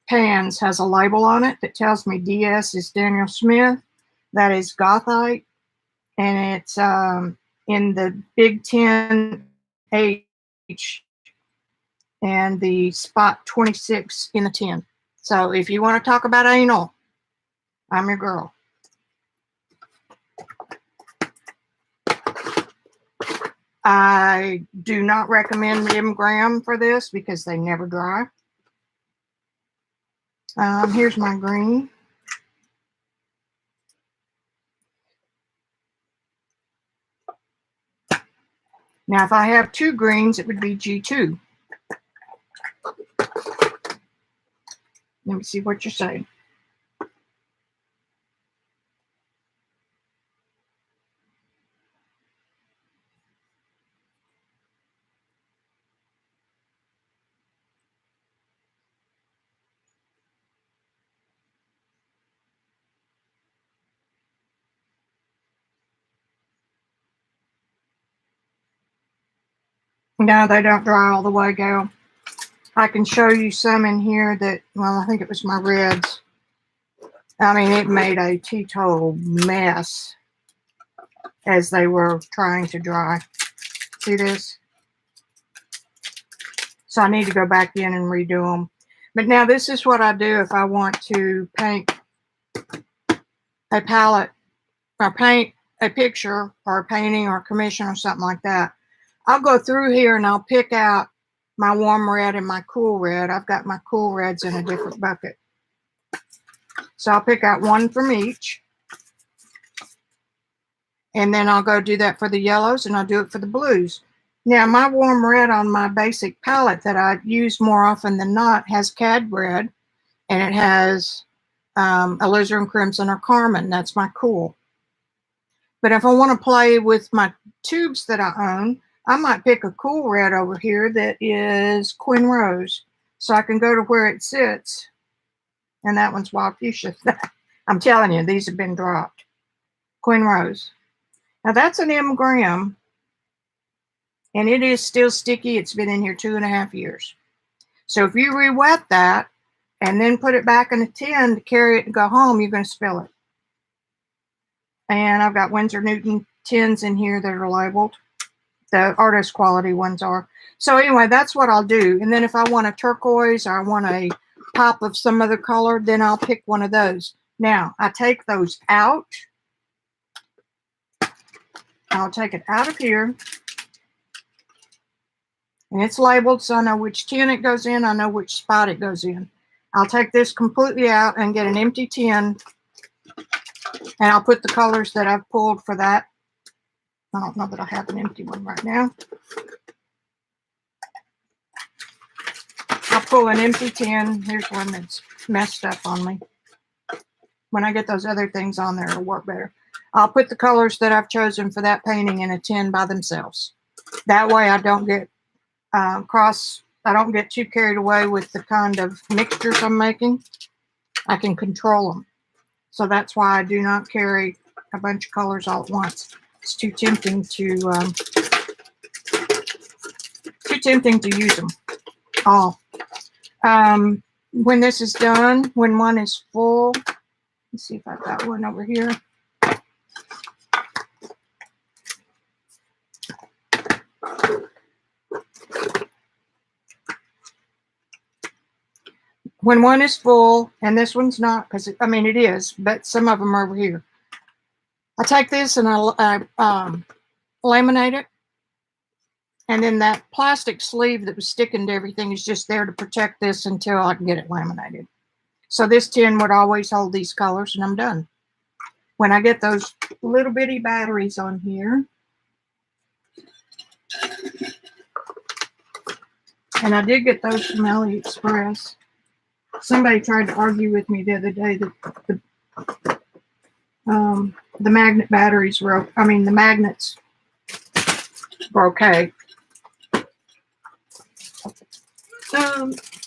pans has a label on it that tells me DS is Daniel Smith, that is Gothite, and it's in the big 10H and the spot 26 in the 10. So if you want to talk about anal, I'm your girl. I do not recommend M. Graham for this because they never dry. Here's my green. Now, if I have two greens, it would be G2. Let me see what you're saying. No, they don't dry all the way, Gail. I can show you some in here that, well, I think it was my reds. I mean, it made a teetotal mess as they were trying to dry. See this? So I need to go back in and redo them. But now this is what I do if I want to paint a palette or paint a picture or a painting or a commission or something like that. I'll go through here and I'll pick out my warm red and my cool red. I've got my cool reds in a different bucket. So I'll pick out one from each. And then I'll go do that for the yellows and I'll do it for the blues. Now my warm red on my basic palette that I use more often than not has cad red, and it has alizarin crimson or carmine. That's my cool. But if I want to play with my tubes that I own, I might pick a cool red over here that is Quin Rose. So I can go to where it sits. And that one's wild fuchsia. I'm telling you, these have been dropped. Queen Rose. Now that's an M Graham, and it is still sticky. It's been in here 2.5 years. So if you re-wet that and then put it back in a tin to carry it and go home, you're going to spill it. And I've got Winsor Newton tins in here that are labeled. The artist quality ones are. So anyway, that's what I'll do. And then if I want a turquoise or I want a pop of some other color, then I'll pick one of those. Now, I take those out. I'll take it out of here. And it's labeled, so I know which tin it goes in. I know which spot it goes in. I'll take this completely out and get an empty tin. And I'll put the colors that I've pulled for that. I don't know that I have an empty one right now. I'll pull an empty tin. Here's one that's messed up on me. When I get those other things on there, it'll work better. I'll put the colors that I've chosen for that painting in a tin by themselves. That way I don't get I don't get too carried away with the kind of mixtures I'm making. I can control them. So that's why I do not carry a bunch of colors all at once. It's too tempting to use them all. When this is done, when one is full, let's see if I've got one over here. When one is full, and this one's not, because I mean it is, but some of them are over here. I take this and I laminate it, and then that plastic sleeve that was sticking to everything is just there to protect this until I can get it laminated. So this tin would always hold these colors, and I'm done. When I get those little bitty batteries on here, and I did get those from AliExpress. Somebody tried to argue with me the other day that the magnet batteries were, I mean, the magnets were okay.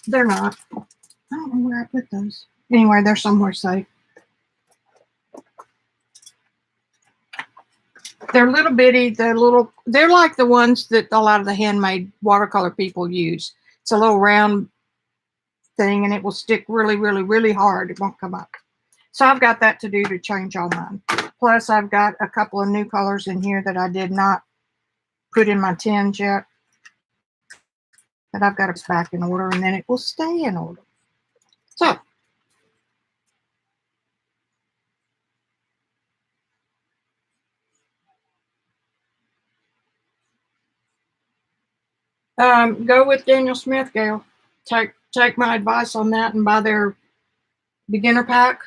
They're not. I don't know where I put those. Anyway, they're somewhere safe. They're little bitty. They're like the ones that a lot of the handmade watercolor people use. It's a little round thing, and it will stick really, really, really hard. It won't come up. So I've got that to do to change all mine. Plus, I've got a couple of new colors in here that I did not put in my tins yet. That I've got to put back in order, and then it will stay in order. So, go with Daniel Smith, Gail. Take my advice on that and buy their beginner pack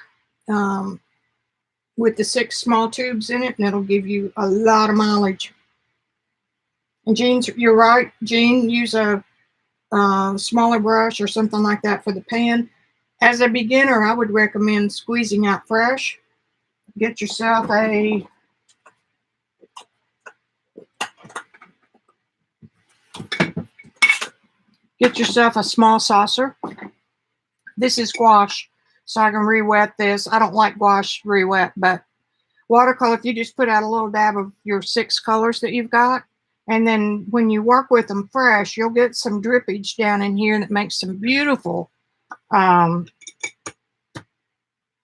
with the 6 small tubes in it, and it'll give you a lot of mileage. And Jean, you're right. Jean, use a smaller brush or something like that for the pan. As a beginner, I would recommend squeezing out fresh. Get yourself a small saucer. This is gouache, so I can re-wet this. I don't like gouache re-wet, but watercolor, if you just put out a little dab of your 6 colors that you've got, and then when you work with them fresh, you'll get some drippage down in here that makes some beautiful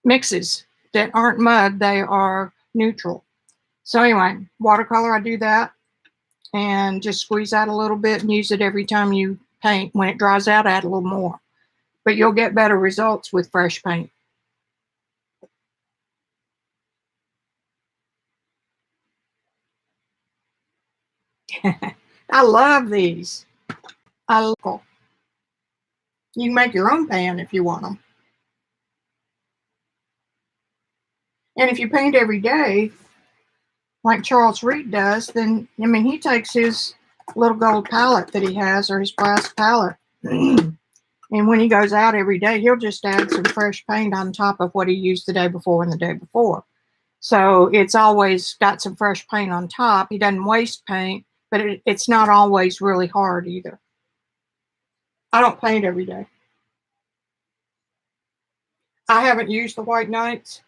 mixes that aren't mud. They are neutral. So anyway, watercolor, I do that and just squeeze out a little bit and use it every time you paint. When it dries out, add a little more. But you'll get better results with fresh paint. I love these. I love them. You can make your own pan if you want them. And if you paint every day, like Charles Reed does, then, I mean, he takes his little gold palette that he has, or his brass palette, and when he goes out every day, he'll just add some fresh paint on top of what he used the day before and the day before. So it's always got some fresh paint on top. He doesn't waste paint, but it's not always really hard either. I don't paint every day. I haven't used the White Nights.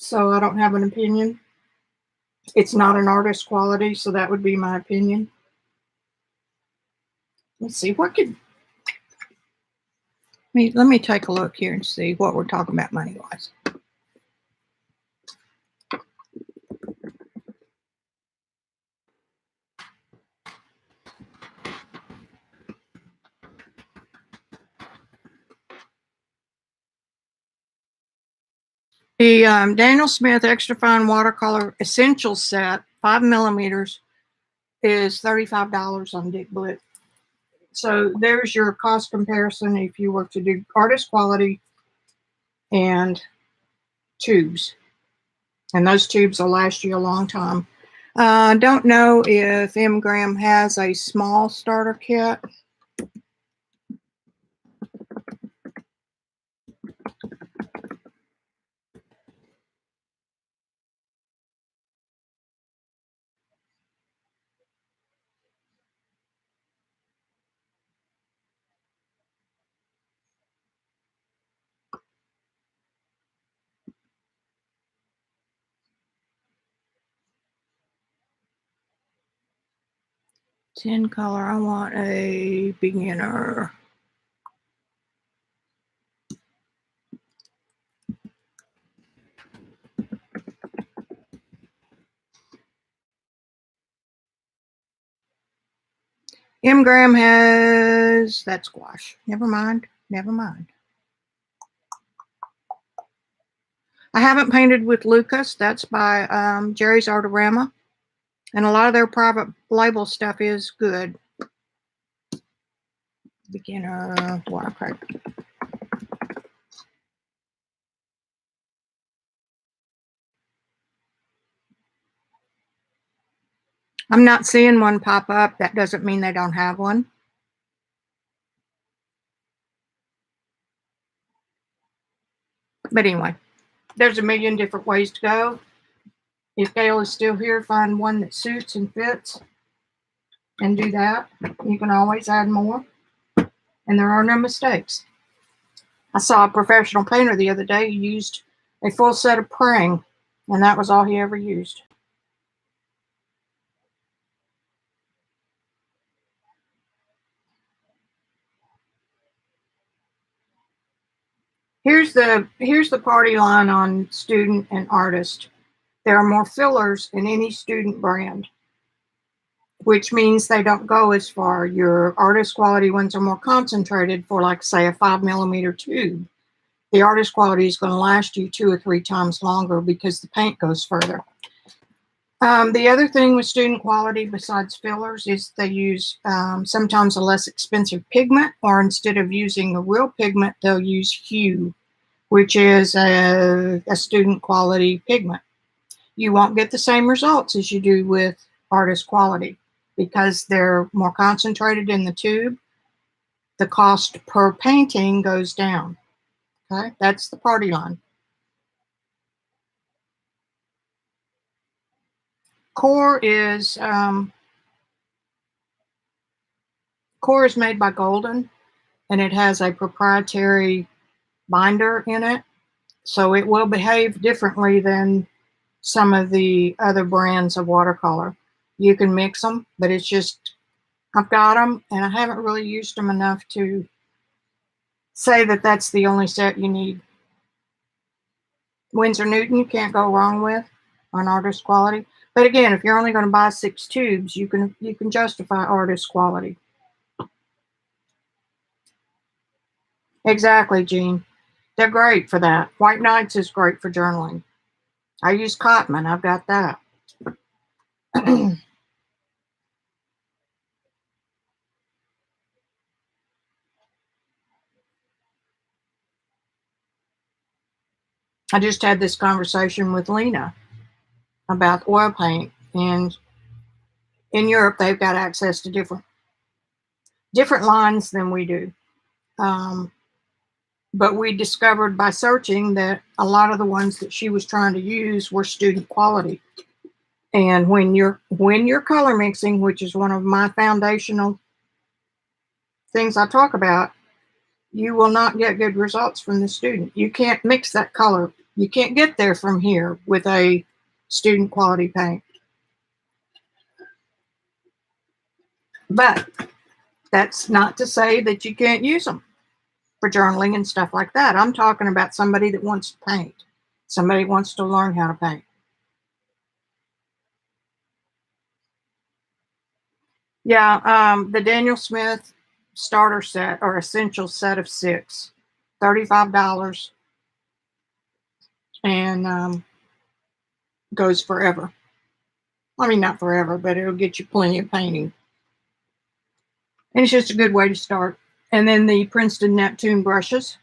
so I don't have an opinion. It's not an artist quality, so that would be my opinion. Let's see, what could... Let me take a look here and see what we're talking about money-wise. The Daniel Smith Extra Fine Watercolor Essential Set, 5 millimeters, is $35 on Dick Blick. So there's your cost comparison if you were to do artist quality and tubes. And those tubes will last you a long time. I don't know if M. Graham has a small starter kit. Tin color, I want a beginner. M. Graham has that squash. Never mind. Never mind. I haven't painted with Lucas. That's by Jerry's Artorama. And a lot of their private label stuff is good. Beginner watercolor. I'm not seeing one pop up. That doesn't mean they don't have one. But anyway, there's a million different ways to go. If Gail is still here, find one that suits and fits and do that. You can always add more. And there are no mistakes. I saw a professional painter the other day who used a full set of praying, and that was all he ever used. Here's the party line on student and artist. There are more fillers in any student brand, which means they don't go as far. Your artist quality ones are more concentrated for, like, say, a 5 millimeter tube. The artist quality is going to last you 2 or 3 times longer because the paint goes further. The other thing with student quality besides fillers is they use sometimes a less expensive pigment, or instead of using a real pigment, they'll use hue, which is a student quality pigment. You won't get the same results as you do with artist quality because they're more concentrated in the tube. The cost per painting goes down. Okay, that's the party line. Core is made by Golden, and it has a proprietary binder in it, so it will behave differently than some of the other brands of watercolor. You can mix them, but it's just, I've got them and I haven't really used them enough to say that that's the only set you need. Winsor Newton you can't go wrong with on artist quality, but again, if you're only going to buy 6 tubes, you can justify artist quality. Exactly, Jean. They're great for that. White Nights is great for journaling. I use Cotman. I've got that. I just had this conversation with Lena about oil paint, and in Europe they've got access to different lines than we do. But we discovered by searching that a lot of the ones that she was trying to use were student quality. And when you're color mixing, which is one of my foundational things I talk about, you will not get good results from the student. You can't mix that color. You can't get there from here with a student quality paint. But that's not to say that you can't use them for journaling and stuff like that. I'm talking about somebody that wants to paint. Somebody wants to learn how to paint. Yeah, the Daniel Smith starter set or essential set of 6, $35, and goes forever. I mean, not forever, but it'll get you plenty of painting. And it's just a good way to start. And then the Princeton Neptune brushes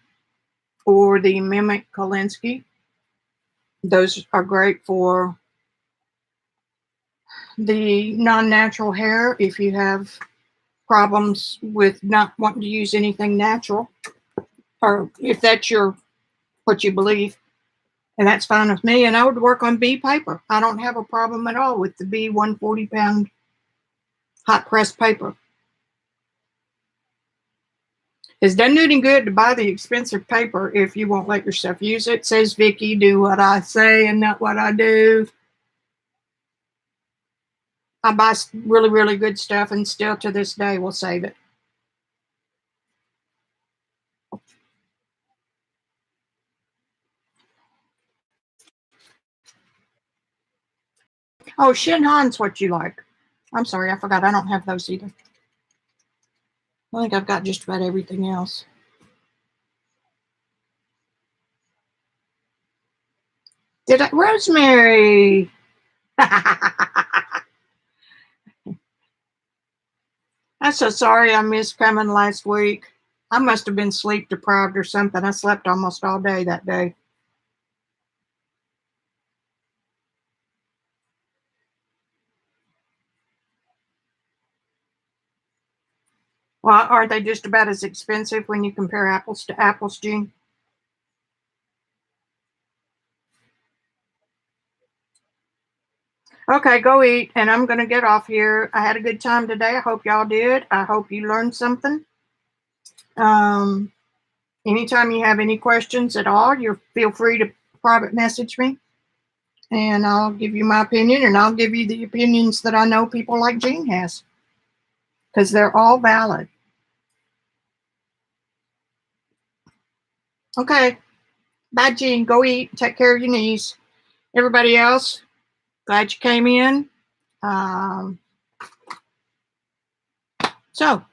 or the Mimic Kolinsky. Those are great for the non-natural hair if you have problems with not wanting to use anything natural, or if that's what you believe, and that's fine with me. And I would work on B paper. I don't have a problem at all with the B 140-pound hot pressed paper. It's done any good to buy the expensive paper if you won't let yourself use it. Says Vicki, do what I say and not what I do. I buy really, really good stuff and still to this day will save it. Oh, Shinhan's what you like. I'm sorry, I forgot. I don't have those either. I think I've got just about everything else. Did I? Rosemary. I'm so sorry I missed coming last week. I must have been sleep deprived or something. I slept almost all day that day. Well, aren't they just about as expensive when you compare apples to apples, Jean? Okay, go eat, and I'm going to get off here. I had a good time today. I hope y'all did. I hope you learned something. Um, Anytime you have any questions at all, you feel free to private message me, and I'll give you my opinion, and I'll give you the opinions that I know people like Jean has, because they're all valid. Okay, bye, Jean. Go eat. Take care of your knees. Everybody else, glad you came in. So,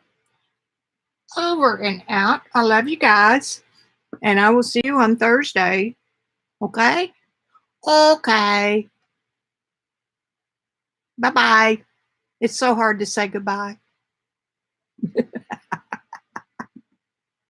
over and out. I love you guys, and I will see you on Thursday. Okay? Okay. Bye bye. It's so hard to say goodbye.